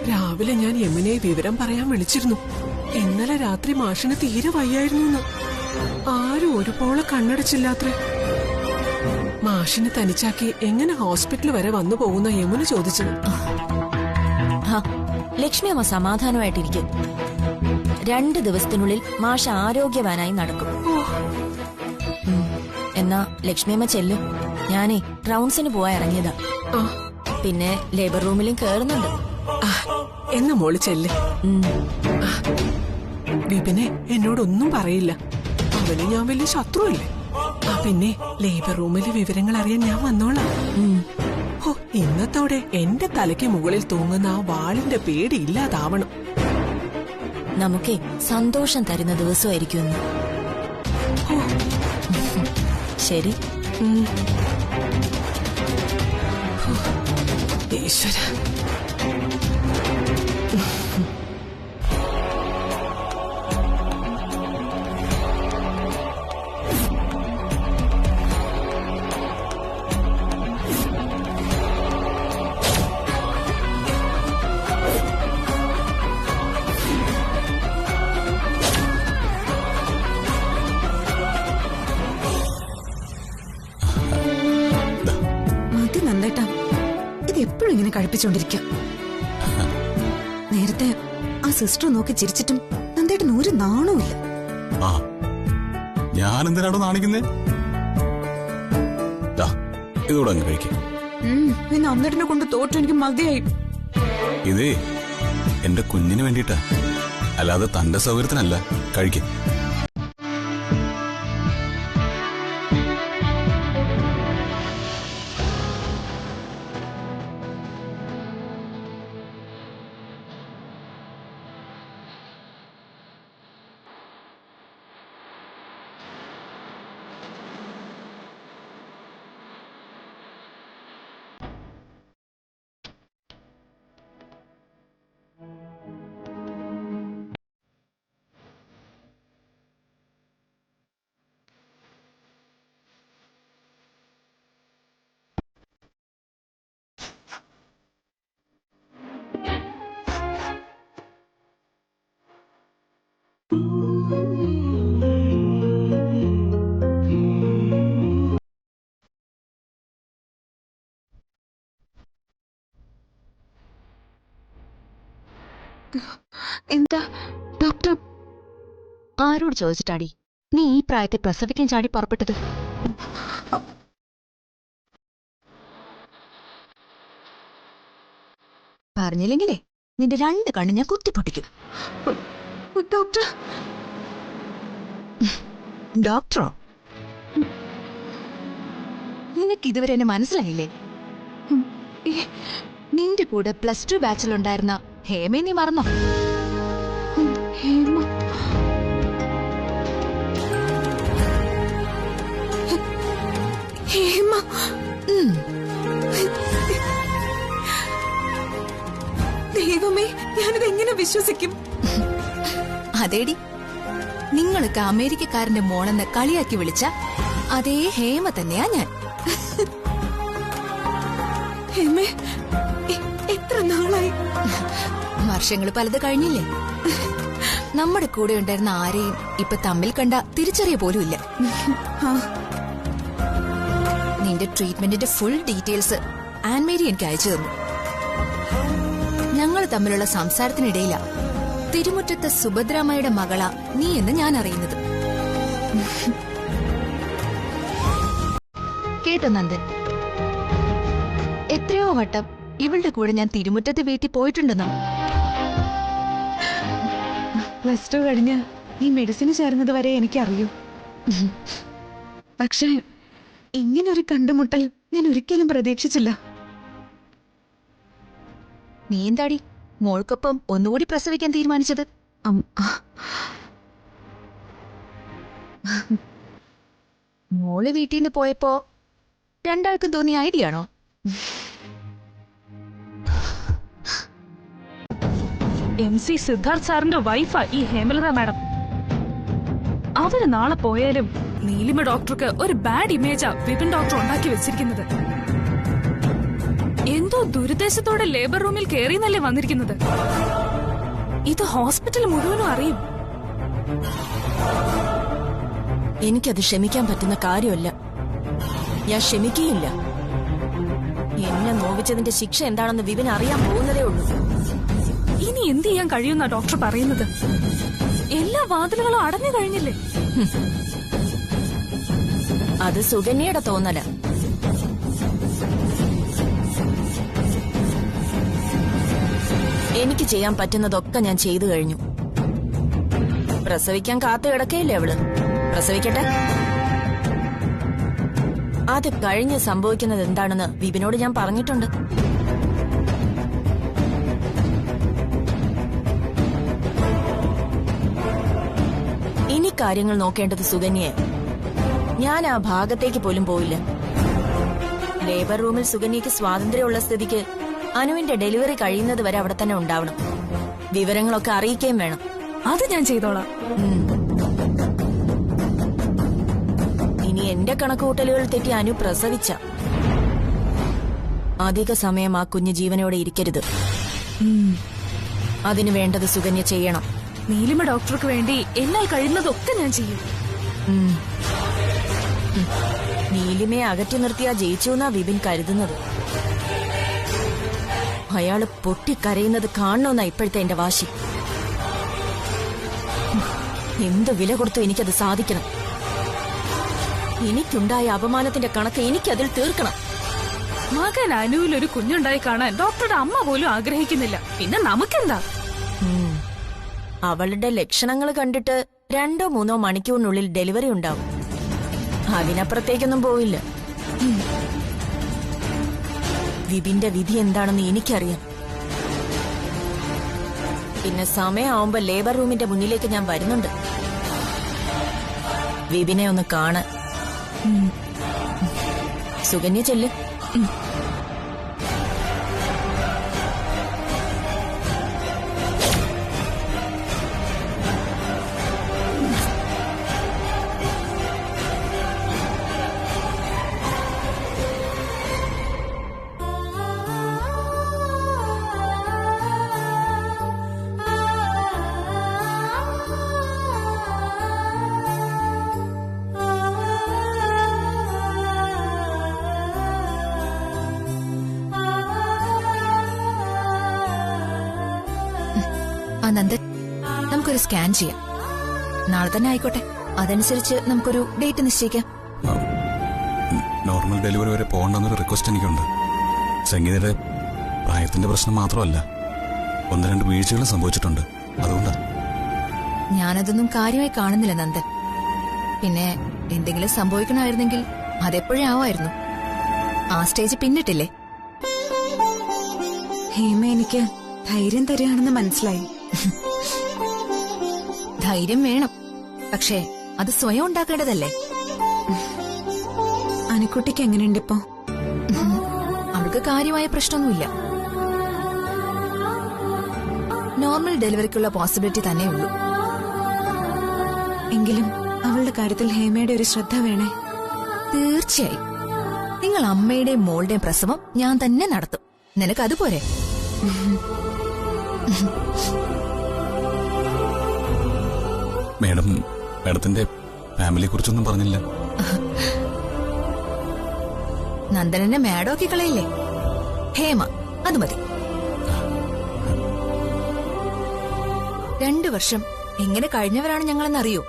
രാവിലെ ഞാൻ യമുനയെ വിവരം പറയാൻ വിളിച്ചിരുന്നു. ഇന്നലെ രാത്രി മാഷിന് തീരെ വയ്യായിരുന്നു. ആരും ഒരുപോലെ കണ്ണടച്ചില്ലാത്രേ. മാഷിനെ തനിച്ചാക്കി എങ്ങനെ ഹോസ്പിറ്റൽ വരെ വന്നു പോകുന്ന യമുന ചോദിച്ചത്. ലക്ഷ്മി അമ്മ സമാധാനമായിട്ടിരിക്കും. 2 ദിവസത്തിനുള്ളിൽ മാഷ് ആരോഗ്യവാനായി നടക്കും. എന്നാ ലക്ഷ്മി അമ്മ ചെല്ലും. ഞാനേ റൗണ്ട്സിന് പോവാൻ ഇറങ്ങിയതാ. പിന്നെ ലേബർ റൂമിലും കേറുന്നുണ്ട്. എന്ന് മോള് ചെല്ല്. വിപിനെ എന്നോടൊന്നും പറയില്ല. അവന് ഞാൻ വലിയ ശത്രുവല്ലേ. പിന്നെ ലേബർ റൂമിലെ വിവരങ്ങൾ അറിയാൻ ഞാൻ വന്നോളാം. ഇന്നത്തോടെ എന്റെ തലയ്ക്ക് മുകളിൽ തൂങ്ങുന്ന ആ വാളിന്റെ പേടി ഇല്ലാതാവണം. നമുക്കേ സന്തോഷം തരുന്ന ദിവസമായിരിക്കും. ശരി. ഈശ്വര, മതി നന്ദേട്ടാ, ഇത് എപ്പോഴും ഇങ്ങനെ കഴിപ്പിച്ചോണ്ടിരിക്കാം. നേരത്തെ ആ സിസ്റ്റർ നോക്കി ചിരിച്ചിട്ടും നന്ദേട്ടൻ ഒരു നാണവുമില്ല. ഞാൻ എന്തിനാണോ നാണിക്കുന്നേ? ഇതോടെ അങ്ങ് കഴിക്കും. നന്ദേട്ടനെ കൊണ്ട് തോറ്റു എനിക്ക് മതിയായി. ഇതേ എന്റെ കുഞ്ഞിന് വേണ്ടിട്ടാ, അല്ലാതെ തന്റെ സൗകര്യത്തിനല്ല. കഴിക്കും. എന്താ ഡോക്ടർ? ആരോട് ചോദിച്ചിട്ടാടി നീ ഈ പ്രായത്തിൽ പ്രസവിക്കാൻ ചാടി പുറപ്പെട്ടത്? പറഞ്ഞില്ലെങ്കിലേ നിന്റെ 2 കണ്ണ് ഞാൻ കുത്തിപ്പൊട്ടിക്കും. ഡോക്ടർ. ഡോക്ടറോ? നിനക്ക് ഇതുവരെ എന്നെ മനസ്സിലായില്ലേ? നിന്റെ കൂടെ +2 ബാച്ചിലുണ്ടായിരുന്ന ഹേമയെ നീ മറന്നോ? ഹേമ. ഹേമ. ദൈവമേ, ഞാനിത് എങ്ങനെ വിശ്വസിക്കും? അതേടി, നിങ്ങളൊക്കെ അമേരിക്കക്കാരന്റെ മോളെന്ന് കളിയാക്കി വിളിച്ച അതേ ഹേമ തന്നെയാ ഞാൻ. ഹേമേ, എത്ര നാളായി? വർഷങ്ങൾ പലത് കഴിഞ്ഞില്ലേ? നമ്മുടെ കൂടെ ഉണ്ടായിരുന്ന ആരെയും ഇപ്പൊ തമ്മിൽ കണ്ട തിരിച്ചറിയ പോലും ഇല്ല. നിന്റെ ട്രീറ്റ്മെന്റിന്റെ ഫുൾ ഡീറ്റെയിൽസ് ആൻമേരി എനിക്ക് അയച്ചു തന്നു. ഞങ്ങൾ തമ്മിലുള്ള സംസാരത്തിനിടയില തിരുമുറ്റത്തെ സുഭദ്രാമ്മയുടെ മകളാ നീ എന്ന് ഞാൻ അറിയുന്നത്. കേട്ടോ നന്ദൻ, എത്രയോ വട്ടം ഇവളുടെ കൂടെ ഞാൻ തിരുമുറ്റത്തെ വീട്ടിൽ പോയിട്ടുണ്ടെന്നോ. +2 കഴിഞ്ഞ് ഈ മെഡിസിന് ചേർന്നത് വരെ എനിക്കറിയൂ. പക്ഷേ ഇങ്ങനൊരു കണ്ടുമുട്ടൽ ഞാൻ ഒരിക്കലും പ്രതീക്ഷിച്ചില്ല. നീ എന്താടി മോൾക്കൊപ്പം ഒന്നുകൂടി പ്രസവിക്കാൻ തീരുമാനിച്ചത്? മോള് വീട്ടിൽ നിന്ന് പോയപ്പോ രണ്ടാൾക്കും തോന്നിയ ഐഡിയ ആണോ? MC സിദ്ധാർത്ഥ് സാറിന്റെ വൈഫാ ഈ ഹേമലത മാഡം. അവര് നാളെ പോയാലും നീലിമ ഡോക്ടർക്ക് ഒരു ബാഡ് ഇമേജാ വിപിൻ ഡോക്ടർ ഉണ്ടാക്കി വെച്ചിരിക്കുന്നത്. എന്തോ ദുരുദ്ദേശത്തോടെ ലേബർ റൂമിൽ കയറിയെന്നല്ലേ വന്നിരിക്കുന്നത്. ഇത് ഹോസ്പിറ്റൽ മുഴുവനും അറിയും. എനിക്കത് ക്ഷമിക്കാൻ പറ്റുന്ന കാര്യമല്ല. ഞാൻ ക്ഷമിക്കുകയില്ല. എന്നെ നോവിച്ചതിന്റെ ശിക്ഷ എന്താണെന്ന് വിപിൻ അറിയാൻ പോകുന്നതേ ഉള്ളൂ. ഇനി എന്ത് ചെയ്യാൻ കഴിയുന്ന ഡോക്ടർ പറയുന്നത്? എല്ലാ വാതിലുകളും അടഞ്ഞു കഴിഞ്ഞില്ലേ? അത് സുകന്യയുടെ തോന്നല. എനിക്ക് ചെയ്യാൻ പറ്റുന്നതൊക്കെ ഞാൻ ചെയ്തു കഴിഞ്ഞു. പ്രസവിക്കാൻ കാത്തു കിടക്കയില്ലേ അവള്? പ്രസവിക്കട്ടെ. അത് കഴിഞ്ഞ് സംഭവിക്കുന്നത് എന്താണെന്ന് വിപിനോട് ഞാൻ പറഞ്ഞിട്ടുണ്ട്. ഇനി കാര്യങ്ങൾ നോക്കേണ്ടത് സുകന്യയെ. ഞാൻ ആ ഭാഗത്തേക്ക് പോലും പോയില്ല. ലേബർ റൂമിൽ സുകന്യയ്ക്ക് സ്വാതന്ത്ര്യമുള്ള സ്ഥിതിക്ക് അനുവിന്റെ ഡെലിവറി കഴിയുന്നത് വരെ അവിടെ തന്നെ ഉണ്ടാവണം. വിവരങ്ങളൊക്കെ അറിയിക്കുകയും വേണം. അത് ഞാൻ ചെയ്തോളാം. ഇനി എന്റെ കണക്കുകൂട്ടലുകൾ തെറ്റി അനു പ്രസവിച്ച അധിക സമയം ആ കുഞ്ഞ് ജീവനോടെ ഇരിക്കരുത്. അതിനു വേണ്ടത് സുകന്യ ചെയ്യണം. നീലിമ ഡോക്ടർക്ക് വേണ്ടി എന്നാൽ കഴിയുന്നതൊക്കെ ഞാൻ ചെയ്യും. നീലിമയെ അകറ്റി നിർത്തിയാ ജയിച്ചു എന്നാ വിപിൻ കരുതുന്നത്. അയാള് പൊട്ടിക്കരയുന്നത് കാണണമെന്നാ ഇപ്പോഴത്തെ എന്റെ വാശി. എന്ത് വില കൊടുത്തു എനിക്കത് സാധിക്കണം. എനിക്കുണ്ടായ അപമാനത്തിന്റെ കണക്ക് എനിക്കതിൽ തീർക്കണം. മകൻ അനുവിൽ ഒരു കുഞ്ഞുണ്ടായി കാണാൻ ഡോക്ടറുടെ അമ്മ പോലും ആഗ്രഹിക്കുന്നില്ല. പിന്നെ നമുക്കെന്താ? അവളുടെ ലക്ഷണങ്ങൾ കണ്ടിട്ട് 2-3 മണിക്കൂറിനുള്ളിൽ ഡെലിവറി ഉണ്ടാവും. അതിനപ്പുറത്തേക്കൊന്നും പോവില്ല. വിപിന്റെ വിധി എന്താണെന്ന് എനിക്കറിയാം. പിന്നെ സമയമാവുമ്പോ ലേബർ റൂമിന്റെ മുന്നിലേക്ക് ഞാൻ വരുന്നുണ്ട്. വിപിനെ ഒന്ന് കാണാൻ. സുകന്യ ചെല്ല്. ആ നന്ദൻ, നമുക്കൊരു സ്കാൻ ചെയ്യാം. നാളെ തന്നെ ആയിക്കോട്ടെ. അതനുസരിച്ച് നമുക്കൊരു ഡേറ്റ് നിശ്ചയിക്കാം. നോർമൽ ഡെലിവറി വരെ പോകണ്ടെന്നൊരു റിക്വസ്റ്റ് എനിക്കുണ്ട്. സംഗീതയുടെ പ്രായത്തിന്റെ പ്രശ്നം മാത്രമല്ല, 1-2 വീഴ്ചകളും സംഭവിച്ചിട്ടുണ്ട്. അതുകൊണ്ടാ. ഞാനതൊന്നും കാര്യമായി കാണുന്നില്ല നന്ദൻ. പിന്നെ എന്തെങ്കിലും സംഭവിക്കണമായിരുന്നെങ്കിൽ അതെപ്പോഴേ ആവായിരുന്നു. ആ സ്റ്റേജ് പിന്നിട്ടില്ലേ? ഹേമ എനിക്ക് ധൈര്യം തരികയാണെന്ന് മനസ്സിലായി. ധൈര്യം വേണം, പക്ഷേ അത് സ്വയം ഉണ്ടാക്കേണ്ടതല്ലേ? അനുക്കുട്ടിക്ക് എങ്ങനെയുണ്ട് ഇപ്പോ? അവൾക്ക് കാര്യമായ പ്രശ്നമൊന്നുമില്ല. നോർമൽ ഡെലിവറിക്കുള്ള പോസിബിലിറ്റി തന്നെ ഉള്ളൂ. എങ്കിലും അവളുടെ കാര്യത്തിൽ ഹേമയുടെ ഒരു ശ്രദ്ധ വേണേ. തീർച്ചയായും. നിങ്ങൾ അമ്മയുടെയും മോളുടെയും പ്രസവം ഞാൻ തന്നെ നടത്തും. നിനക്കതുപോരെ? മേഡത്തിന്റെ ഫാമിലിയെ കുറിച്ചൊന്നും പറഞ്ഞില്ല. നന്ദനെ മാഡോക്കി കളയില്ലേ? ഹേമ, അത് മതി. 2 വർഷം എങ്ങനെ കഴിഞ്ഞവരാണ് ഞങ്ങളെന്നറിയോ?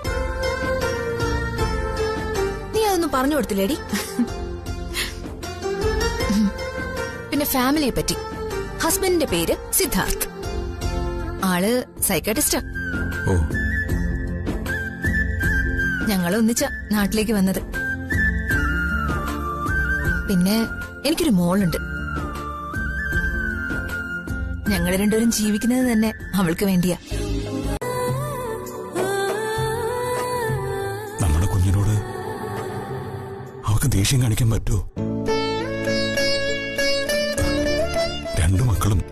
നീ അതൊന്നും പറഞ്ഞു കൊടുത്തില്ലേടി? പിന്നെ ഫാമിലിയെ പറ്റി. ഹസ്ബൻഡിന്റെ പേര് സിദ്ധാർത്ഥ്. ആള് സൈക്കാട്രിസ്റ്റാ. ഞങ്ങൾ ഒന്നിച്ച നാട്ടിലേക്ക് വന്നത്. പിന്നെ എനിക്കൊരു മോളുണ്ട്. ഞങ്ങൾ രണ്ടുപേരും ജീവിക്കുന്നത് തന്നെ അവൾക്ക് വേണ്ടിയാ. നമ്മുടെ കുഞ്ഞിനോട് അവൾക്ക് ദേഷ്യം കാണിക്കാൻ പറ്റുമോ? 2 മക്കളും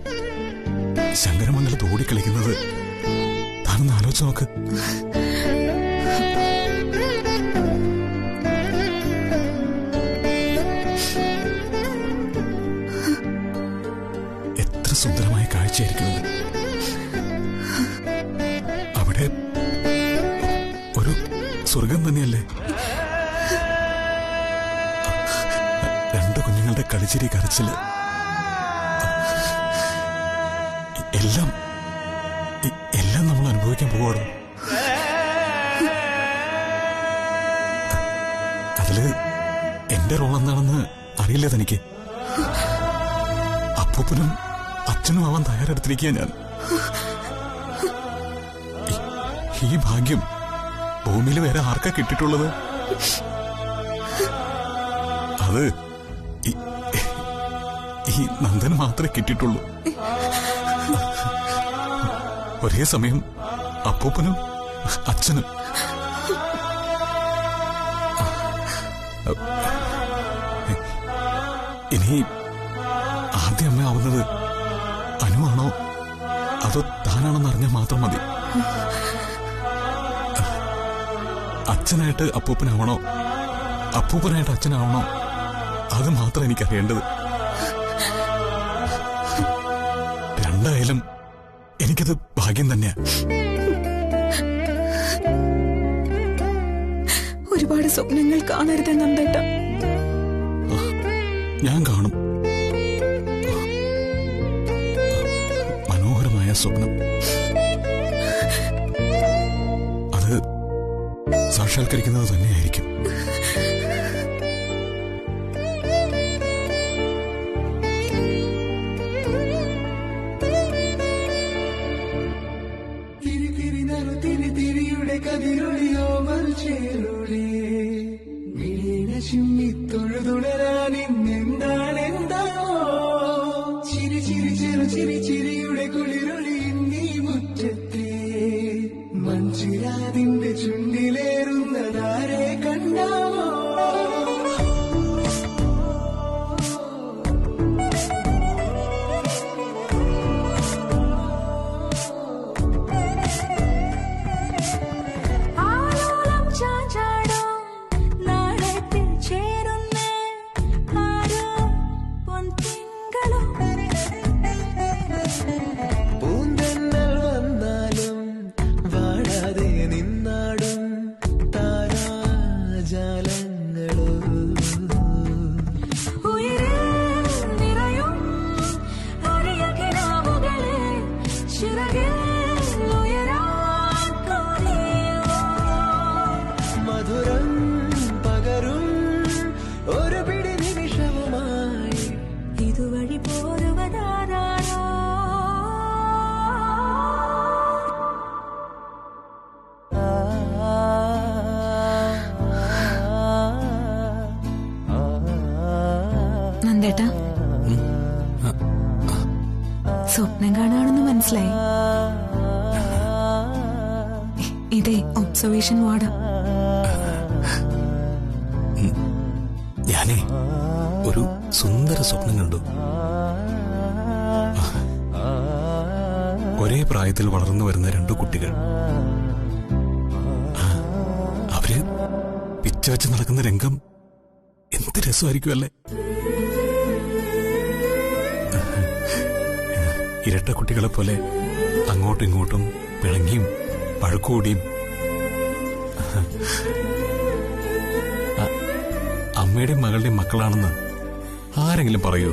ശങ്കരമംഗലത്ത് ഓടിക്കളിക്കുന്നത് താനൊന്ന് ആലോചിച്ച് നോക്ക്. എത്ര സുന്ദരമായ കാഴ്ചയായിരിക്കുന്നത്. അവിടെ ഒരു സ്വർഗം തന്നെയല്ലേ? 2 കുഞ്ഞുങ്ങളുടെ കളിച്ചിരി കരച്ചില് എല്ലാം നമ്മൾ അനുഭവിക്കാൻ പോവാണ്. അതില് എന്റെ റോൾ എന്താണെന്ന് അറിയില്ല തനിക്ക്. അപ്പൂപ്പനും അച്ഛനും ആവാൻ തയ്യാറെടുത്തിരിക്കുക ഞാൻ. ഈ ഭാഗ്യം ഭൂമിയിൽ വേറെ ആർക്കാ കിട്ടിയിട്ടുള്ളത്? അത് ഈ നന്ദന് മാത്രമേ കിട്ടിയിട്ടുള്ളൂ. ഒരേ സമയം അപ്പൂപ്പനും അച്ഛനും. ഇനി ആദ്യം അമ്മയാവുന്നത് അനുവാണോ അതോ താനാണെന്ന് അറിഞ്ഞാൽ മാത്രം മതി. അച്ഛനായിട്ട് അപ്പൂപ്പനാവണോ അപ്പൂപ്പനായിട്ട് അച്ഛനാവണോ അത് മാത്രം എനിക്കറിയേണ്ടത്. രണ്ടായാലും എനിക്കത് ഭാഗ്യം തന്നെയാ. ഒരുപാട് സ്വപ്നങ്ങൾ കാണരുത് നന്ദേട്ട. ഞാൻ കാണും. മനോഹരമായ സ്വപ്നം. അത് സാക്ഷാത്കരിക്കുന്നത് തന്നെയായിരിക്കും. മഞ്ചിരാതിന്റെ ചുണ്ടിലേറുന്നതാരെ കണ്ട സ്വപ്നം കാണുകയാണെന്ന് മനസ്സിലായി. ഇതേ ഒബ്സർവേഷൻ വാർഡാ. ഞാനേ ഒരു സുന്ദര സ്വപ്നം കണ്ടു. ഒരേ പ്രായത്തിൽ വളർന്നു വരുന്ന 2 കുട്ടികൾ. അവര് പിച്ചവെച്ച് നടക്കുന്ന രംഗം എന്ത് രസമായിരിക്കും അല്ലേ? ഇരട്ട കുട്ടികളെ പോലെ അങ്ങോട്ടും ഇങ്ങോട്ടും പിണങ്ങിയും പഴക്കൂടിയും അമ്മയുടെയും മകളുടെയും മക്കളാണെന്ന് ആരെങ്കിലും പറയൂ?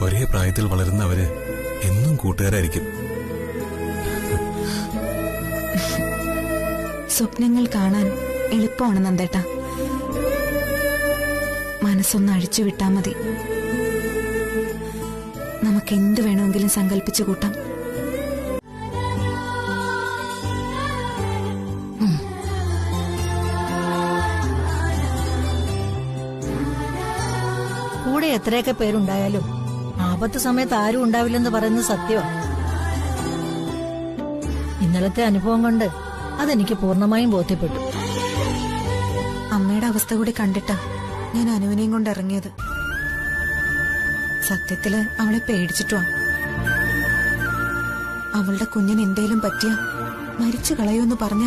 ഒരേ പ്രായത്തിൽ വളരുന്നവര് എന്നും കൂട്ടുകാരായിരിക്കും. സ്വപ്നങ്ങൾ കാണാൻ എളുപ്പമാണ് നന്ദേട്ടാ. മനസ്സൊന്ന് അഴിച്ചു വിട്ടാ മതി. നമുക്ക് എന്ത് വേണമെങ്കിലും സങ്കല്പിച്ചു കൂട്ടാം. കൂടെ എത്രയൊക്കെ പേരുണ്ടായാലും ആപത്ത് സമയത്ത് ആരും ഉണ്ടാവില്ലെന്ന് പറയുന്നത് സത്യമാണ്. ഇന്നലത്തെ അനുഭവം കൊണ്ട് അതെനിക്ക് പൂർണ്ണമായും ബോധ്യപ്പെട്ടു. അമ്മയുടെ അവസ്ഥ കൂടി കണ്ടിട്ടാ ഞാൻ അനുവിനെയും കൊണ്ട് ഇറങ്ങിയത്. സത്യത്തില് അവളെ പേടിച്ചിട്ടുവാ. അവളുടെ കുഞ്ഞിന് എന്തേലും പറ്റിയ മരിച്ചു കളയൂന്ന് പറഞ്ഞ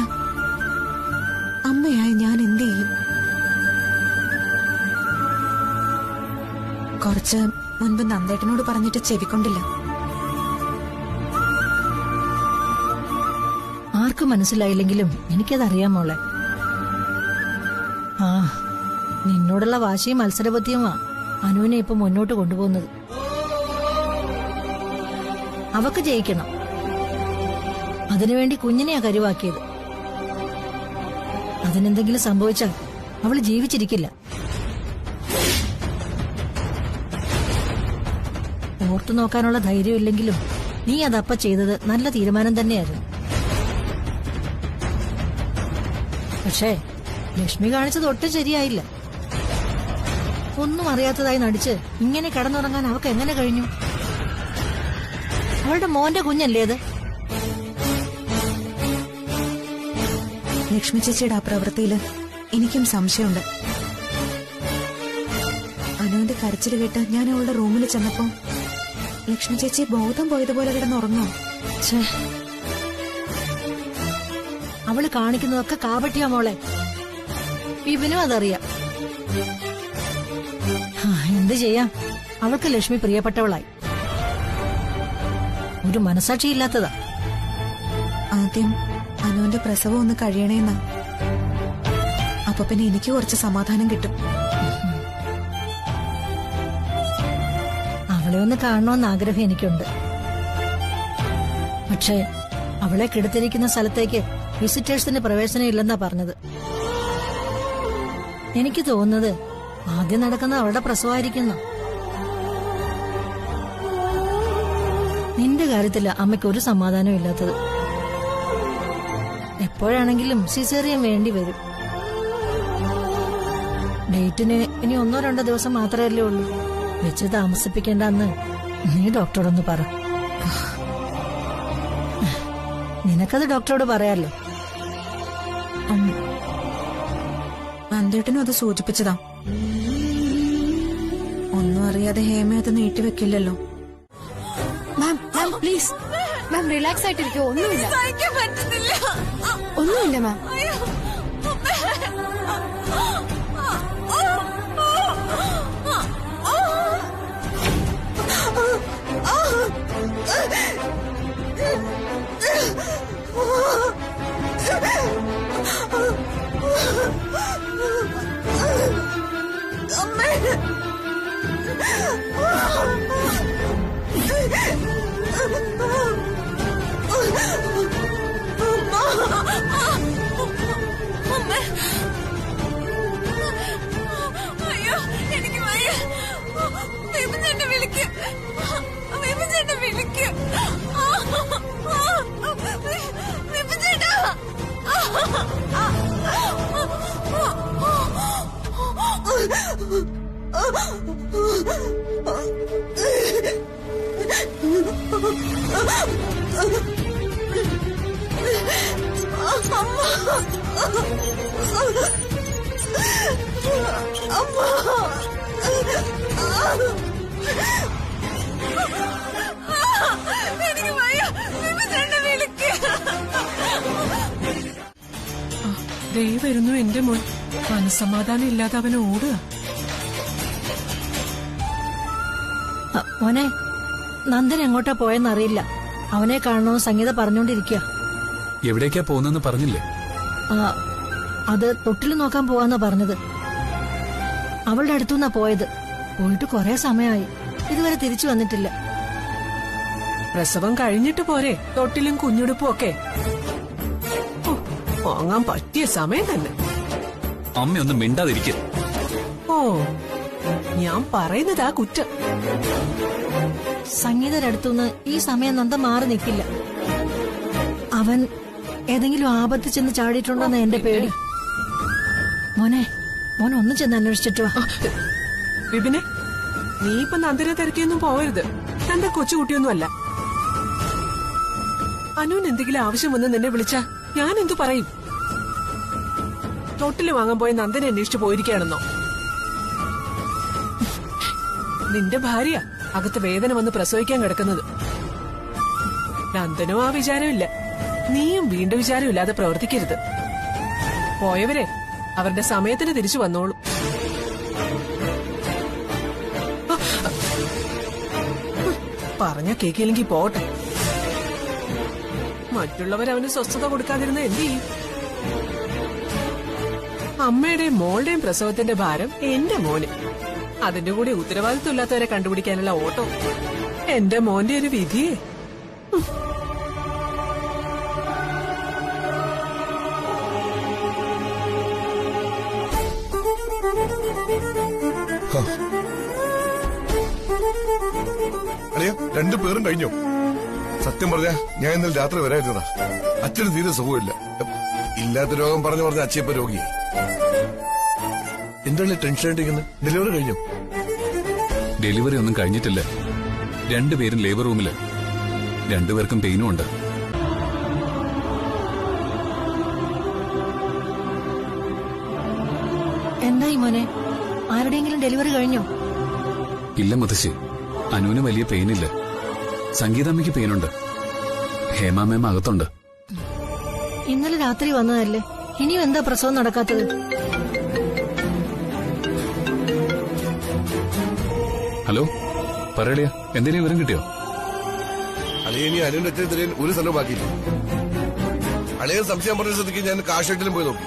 അമ്മയായി ഞാൻ എന്ത് ചെയ്യും? കുറച്ച് മുൻപ് നന്ദേട്ടനോട് പറഞ്ഞിട്ട് ചെവിക്കൊണ്ടില്ല. ആർക്കും മനസ്സിലായില്ലെങ്കിലും എനിക്കതറിയാം മോളെ. ആ, നിന്നോടുള്ള വാശിയും മത്സരബുദ്ധിയുമാ അനുവിനെ ഇപ്പൊ മുന്നോട്ട് കൊണ്ടുപോകുന്നത്. അവക്ക് ജയിക്കണം. അതിനുവേണ്ടി കുഞ്ഞിനെയാ കരുവാക്കിയത്. അതിനെന്തെങ്കിലും സംഭവിച്ചാൽ അവള് ജീവിച്ചിരിക്കില്ല. ഓർത്തു നോക്കാനുള്ള ധൈര്യമില്ലെങ്കിലും നീ അതപ്പ ചെയ്തത് നല്ല തീരുമാനം തന്നെയായിരുന്നു. പക്ഷേ ലക്ഷ്മി കാണിച്ചത് ഒട്ടും ശരിയായില്ല. ഒന്നും അറിയാത്തതായി നടിച്ച് ഇങ്ങനെ കിടന്നുറങ്ങാൻ അവക്ക് എങ്ങനെ കഴിഞ്ഞു? അവളുടെ മോന്റെ കുഞ്ഞല്ലേ അത്? ലക്ഷ്മി ചേച്ചിയുടെ ആ പ്രവൃത്തിയില് എനിക്കും സംശയമുണ്ട്. അനുവിന്റെ കരച്ചിൽ കേട്ട് ഞാൻ അവളുടെ റൂമിൽ ചെന്നപ്പോ ലക്ഷ്മി ചേച്ചി ബോധം പോയതുപോലെ കിടന്നുറങ്ങോ? അവള് കാണിക്കുന്നതൊക്കെ കാപട്യാ മോളെ. ഇവനും അതറിയാം. എന്ത് ചെയ്യാം, അവൾക്ക് ലക്ഷ്മി പ്രിയപ്പെട്ടവളായി. ഒരു മനസാക്ഷിയില്ലാത്തതാ. ആദ്യം അനുവിന്റെ പ്രസവം ഒന്ന് കഴിയണേന്നാ. അപ്പൊ പിന്നെ എനിക്ക് കുറച്ച് സമാധാനം കിട്ടും. അവളെ ഒന്ന് കാണണമെന്ന് ആഗ്രഹം എനിക്കുണ്ട്. പക്ഷേ അവളെ കിടത്തിരിക്കുന്ന സ്ഥലത്തേക്ക് വിസിറ്റേഴ്സിന് പ്രവേശനം ഇല്ലെന്നാ പറഞ്ഞത്. എനിക്ക് തോന്നുന്നത് ആദ്യം നടക്കുന്ന അവളുടെ പ്രസവമായിരിക്കുന്നു. നിന്റെ കാര്യത്തില് അമ്മയ്ക്ക് ഒരു സമാധാനം ഇല്ലാത്തത്. എപ്പോഴാണെങ്കിലും സിസേറിയൻ വേണ്ടി വരും. ഡേറ്റിന് ഇനി 1-2 ദിവസം മാത്രമല്ലേ ഉള്ളൂ. വെച്ച് താമസിപ്പിക്കേണ്ടെന്ന് നീ ഡോക്ടറോടൊന്ന് പറ. നിനക്കത് ഡോക്ടറോട് പറയാലോ. നന്ദേട്ടനും അത് സൂചിപ്പിച്ചതാ. ഒന്നും അറിയാതെ ഹേമ അത് നീട്ടിവെക്കില്ലല്ലോ. മാം മാം പ്ലീസ് മാം റിലാക്സ് ആയിട്ടിരിക്കോ. ഒന്നുമില്ല ഒന്നുമില്ല മാം. ദേ വരുന്നു എന്റെ മോൻ. മനസ്സമാധാനം ഇല്ലാതെ അവനെ ഓടുക. മോനെ, നന്ദൻ എങ്ങോട്ടാ പോയെന്നറിയില്ല. അവനെ കാണണമെന്ന് സംഗീത പറഞ്ഞോണ്ടിരിക്കുക. എവിടേക്കാ പോകുന്നെന്ന് പറഞ്ഞില്ലേ? അത് തൊട്ടിൽ നോക്കാൻ പോവാന്നാ പറഞ്ഞത്. അവളുടെ അടുത്തുനിന്നാ പോയത്. പോയിട്ട് കുറെ സമയമായി, ഇതുവരെ തിരിച്ചു വന്നിട്ടില്ല. പ്രസവം കഴിഞ്ഞിട്ട് പോരെ തൊട്ടിലും കുഞ്ഞുടുപ്പും ഒക്കെ. വാങ്ങാൻ പറ്റിയ സമയം തന്നെ. അമ്മയൊന്നും മിണ്ടാതിരിക്കും. ഓ, ഞാൻ പറയുന്നതാ കുറ്റം. സംഗീതയുടെ അടുത്തുനിന്ന് ഈ സമയം നന്ദ മാറി നിൽക്കില്ല. അവൻ ഏതെങ്കിലും ആപത്ത് ചെന്ന് ചാടിയിട്ടുണ്ടോന്ന് എന്റെ പേടി. മോനെ ഒന്ന് ചെന്ന് അന്വേഷിച്ചിട്ട് വാ. വിപിനെ, നീ ഇപ്പൊ നന്ദനെ തിരക്കിയൊന്നും പോവരുത്. നന്ദ കൊച്ചുകുട്ടിയൊന്നുമല്ല. അനുവിന് എന്തെങ്കിലും ആവശ്യം വന്ന് നിന്നെ വിളിച്ചാ ഞാൻ എന്തു പറയും? തൊട്ടില് വാങ്ങാൻ പോയ നന്ദനെ അന്വേഷിച്ചു പോയിരിക്കുകയാണെന്നോ? നിന്റെ ഭാര്യ അകത്ത് വേദന വന്ന് പ്രസവിക്കാൻ കിടക്കുന്നത്. നന്ദനും ആ വിചാരമില്ല. നീയും വീണ്ടും വിചാരമില്ലാതെ പ്രവർത്തിക്കരുത്. പോയവരെ അവരുടെ സമയത്തിന് തിരിച്ചു വന്നോളൂ. പറഞ്ഞ കേക്കില്ലെങ്കിൽ പോട്ടെ. മറ്റുള്ളവരവന് സ്വസ്ഥത കൊടുക്കാതിരുന്ന എന്ത് ചെയ്യും? അമ്മയുടെയും മോളുടെയും പ്രസവത്തിന്റെ ഭാരം എന്റെ മോന്. അതിന്റെ കൂടെ ഉത്തരവാദിത്വം ഇല്ലാത്തവരെ കണ്ടുപിടിക്കാനുള്ള ഓട്ടം എന്റെ മോന്റെ ഒരു വിധിയേ. അളിയോ, 2 പേരും കഴിഞ്ഞു. സത്യം പറഞ്ഞ ഞാൻ ഇന്നലെ രാത്രി വരായിരുന്നതാ. അച്ഛന് തീരെ സുഖമില്ല. ഇല്ലാത്ത രോഗം പറഞ്ഞു പറഞ്ഞ അച്ഛയപ്പ രോഗിയായി. എന്താണ് ടെൻഷൻ ആയിട്ടിരിക്കുന്നത്? ഡെലിവറി കഴിഞ്ഞു? ഡെലിവറി ഒന്നും കഴിഞ്ഞിട്ടില്ല. 2 പേരും ലേബർ റൂമില്. 2 പേർക്കും പെയിനും ഉണ്ട്. എന്തായി മോനെ, ആരുടെയെങ്കിലും ഡെലിവറി കഴിഞ്ഞോ? ഇല്ല മുത്തശ്ശി, അനുവിന് വലിയ പെയിനില്ല. സംഗീതമ്മയ്ക്ക് പെയിനുണ്ട്. ഹേമാമേമ അകത്തുണ്ട്. ഇന്നലെ രാത്രി വന്നതല്ലേ, ഇനിയും എന്താ പ്രസവം നടക്കാത്തത്? ഹലോ, പറയളിയ, എന്തെങ്കിലും വിവരം കിട്ടിയോ? അളിയ, ഇനി അനുവിന്റെ അച്ഛനെ തിരയാൻ ഒരു സ്ഥലവും ബാക്കിയില്ല. അളിയ സംശയം പറഞ്ഞ സ്ഥിതിക്ക് ഞാൻ കാശെട്ടിലും പോയി നോക്കി.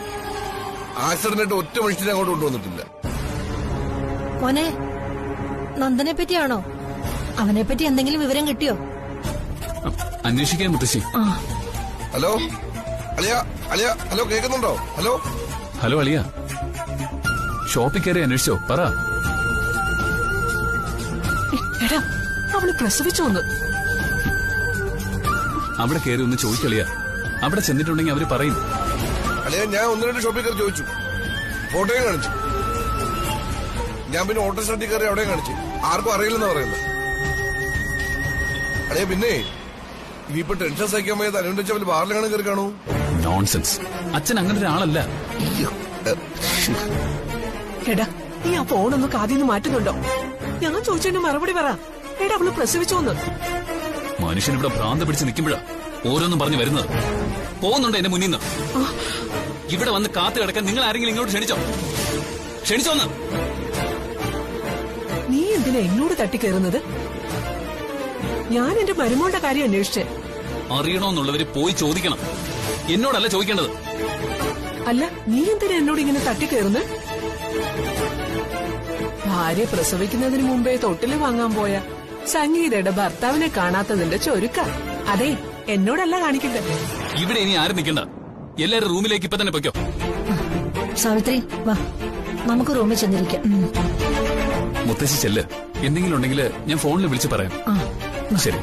ആക്സിഡന്റ് ആയിട്ട് ഒറ്റ മനുഷ്യനെ അങ്ങോട്ട് കൊണ്ടുവന്നിട്ടില്ല. മോനെ, നന്ദനെ പറ്റിയാണോ? അവനെ പറ്റി എന്തെങ്കിലും വിവരം കിട്ടിയോ? അന്വേഷിക്കാൻ മുത്തശ്ശി. ഹലോ അളിയ, അളിയ, ഹലോ, കേൾക്കുന്നുണ്ടോ? ഹലോ ഹലോ അളിയ, ഷോപ്പിൽ കയറി അന്വേഷിച്ചോ? പറ. എടാ, അവള് പ്രസവിച്ചോന്ന്. അവിടെ കയറി ഒന്ന് ചോദിക്കളിയ. അവിടെ ചെന്നിട്ടുണ്ടെങ്കിൽ അവര് പറയും. അളിയ, ഞാൻ 1-2 ഷോപ്പിൽ കയറി ചോദിച്ചു. ഫോട്ടോയും കാണിച്ചു. ഞാൻ പിന്നെ ഓട്ടോ സ്റ്റാൻഡിൽ കയറി അവിടെയും കാണിച്ചു. ആർക്കും അറിയില്ലെന്നാ പറയുന്നത്. അളിയ, പിന്നെ ഇനിയിപ്പോ ടെൻഷൻ സഹിക്കാൻ പോയത് അനുവിന്റെ ചവല് ബാറിലാണ് കയറി കാണൂ. നോൺസെൻസ്. അച്ഛൻ അങ്ങനെ ഒരാളല്ല. എടാ, നീ ആ ഫോണൊന്ന് കാതിന്ന് മാറ്റുന്നുണ്ടോ? ഞാൻ ചോദിച്ചതിന് മറുപടി പറ. എടാ, അവള് പ്രസവിച്ചോന്ന്. മനുഷ്യൻ ഇവിടെ ഭ്രാന്ത് പിടിച്ച് നിൽക്കുമ്പോഴാ ഓരോന്നും പറഞ്ഞു വരുന്നത്. പോകുന്നുണ്ട് എന്റെ മുന്നിൽ നിന്ന്. ഇവിടെ വന്ന് കാത്തു കിടക്കാൻ നിങ്ങൾ ആരെങ്കിലും ഇങ്ങോട്ട് ക്ഷണിച്ചോന്ന്? നീ എന്തിനാ എന്നോട് തട്ടിക്കയറുന്നത്? ഞാൻ എന്റെ മരുമോളുടെ കാര്യം അന്വേഷിച്ചേ. അറിയണോന്നുള്ളവര് പോയി ചോദിക്കണം, എന്നോടല്ല ചോദിക്കേണ്ടത്. അല്ല, നീ എന്തിനാ എന്നോട് ഇങ്ങനെ തട്ടിക്കയറുന്നത്? ഭാര്യ പ്രസവിക്കുന്നതിന് മുമ്പേ തൊട്ടില് വാങ്ങാൻ പോയ സംഗീതയുടെ ഭർത്താവിനെ കാണാത്തതിന്റെ ചൊരുക്ക. അതെ, എന്നോടല്ല കാണിക്കണ്ട. ഇവിടെ ഇനി ആരും നിൽക്കണ്ട. എല്ലാരും റൂമിലേക്ക് ഇപ്പൊ തന്നെ പൊയ്ക്കോ. സാവിത്രി, വാ, നമുക്ക് റൂമിൽ ചെന്നിരിക്കാം. മുത്തശ്ശി ചെല്ല്. എന്തെങ്കിലും ഉണ്ടെങ്കിൽ ഞാൻ ഫോണിൽ വിളിച്ച് പറയാം. ശരി.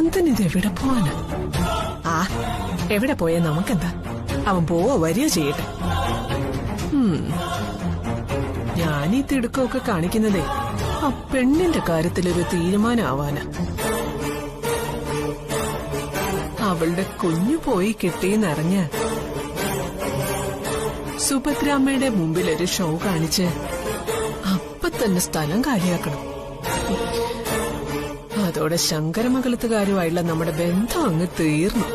നന്ദൻ ഇത് എവിടെ പോവാനാ? ആ എവിടെ പോയാ നമുക്കെന്താ? അവൻ പോവോ വരികയോ ചെയ്യട്ടെ. ഞാനീ തിടുക്കമൊക്കെ കാണിക്കുന്നതേ ആ പെണ്ണിന്റെ കാര്യത്തിലൊരു തീരുമാനമാവാനാ. അവളുടെ കുഞ്ഞു പോയി കിട്ടിയെന്നറിഞ്ഞ് സുഭദ്രാമ്മയുടെ മുമ്പിലൊരു ഷോ കാണിച്ച് അപ്പൊ തന്നെ സ്ഥലം കാലിയാക്കണം. അതോടെ ശങ്കരമംഗലത്തുകാരുമായുള്ള നമ്മുടെ ബന്ധം അങ്ങ് തീർന്നു.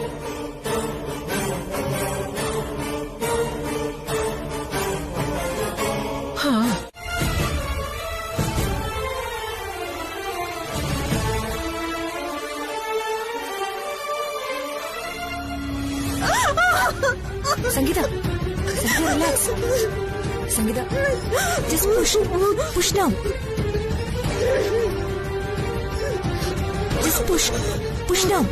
സംഗീത, റിലാക്സ്. സംഗീത, just push down. Just push down.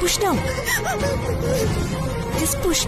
Push down. Just push.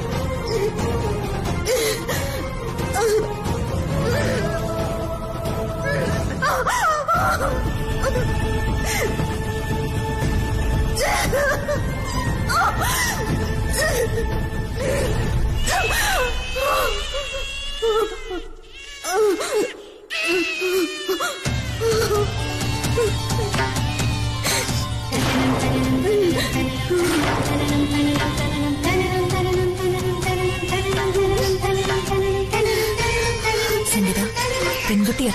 സംഗീത, പെൺകുട്ടിയാ.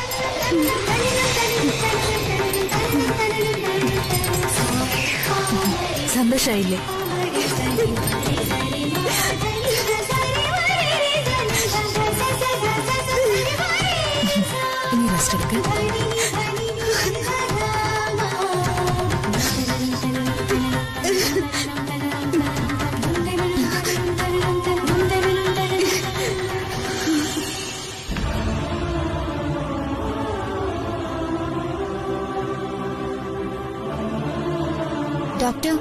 സന്തോഷായില്ലേ? ഇനി റെസ്റ്റ് എടുക്ക. ഡോക്ടർ,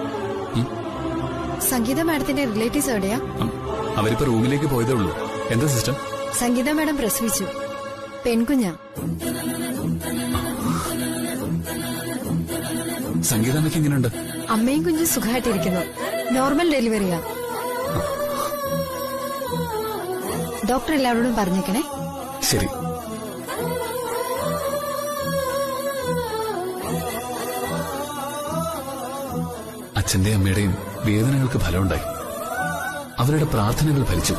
സംഗീത മാഡത്തിന്റെ റിലേറ്റീവ്സ് എവിടെയാ? അവരിപ്പോ റൂമിലേക്ക് പോയതേ ഉള്ളൂ. എന്താ സിസ്റ്റം? സംഗീത മാഡം പ്രസവിച്ചു. പെൺകുഞ്ഞാ. സംഗീതമ്മയ്ക്ക് എങ്ങനെയുണ്ട്? അമ്മയും കുഞ്ഞും സുഖമായിട്ടിരിക്കുന്നു. നോർമൽ ഡെലിവറിയാ. ഡോക്ടർ എല്ലാവരോടും പറഞ്ഞേക്കണേ. ശരി. അച്ഛന്റെയും അമ്മയുടെയും വേദനകൾക്ക് ഫലമുണ്ടായി. അവരുടെ പ്രാർത്ഥനകൾ ഫലിച്ചു.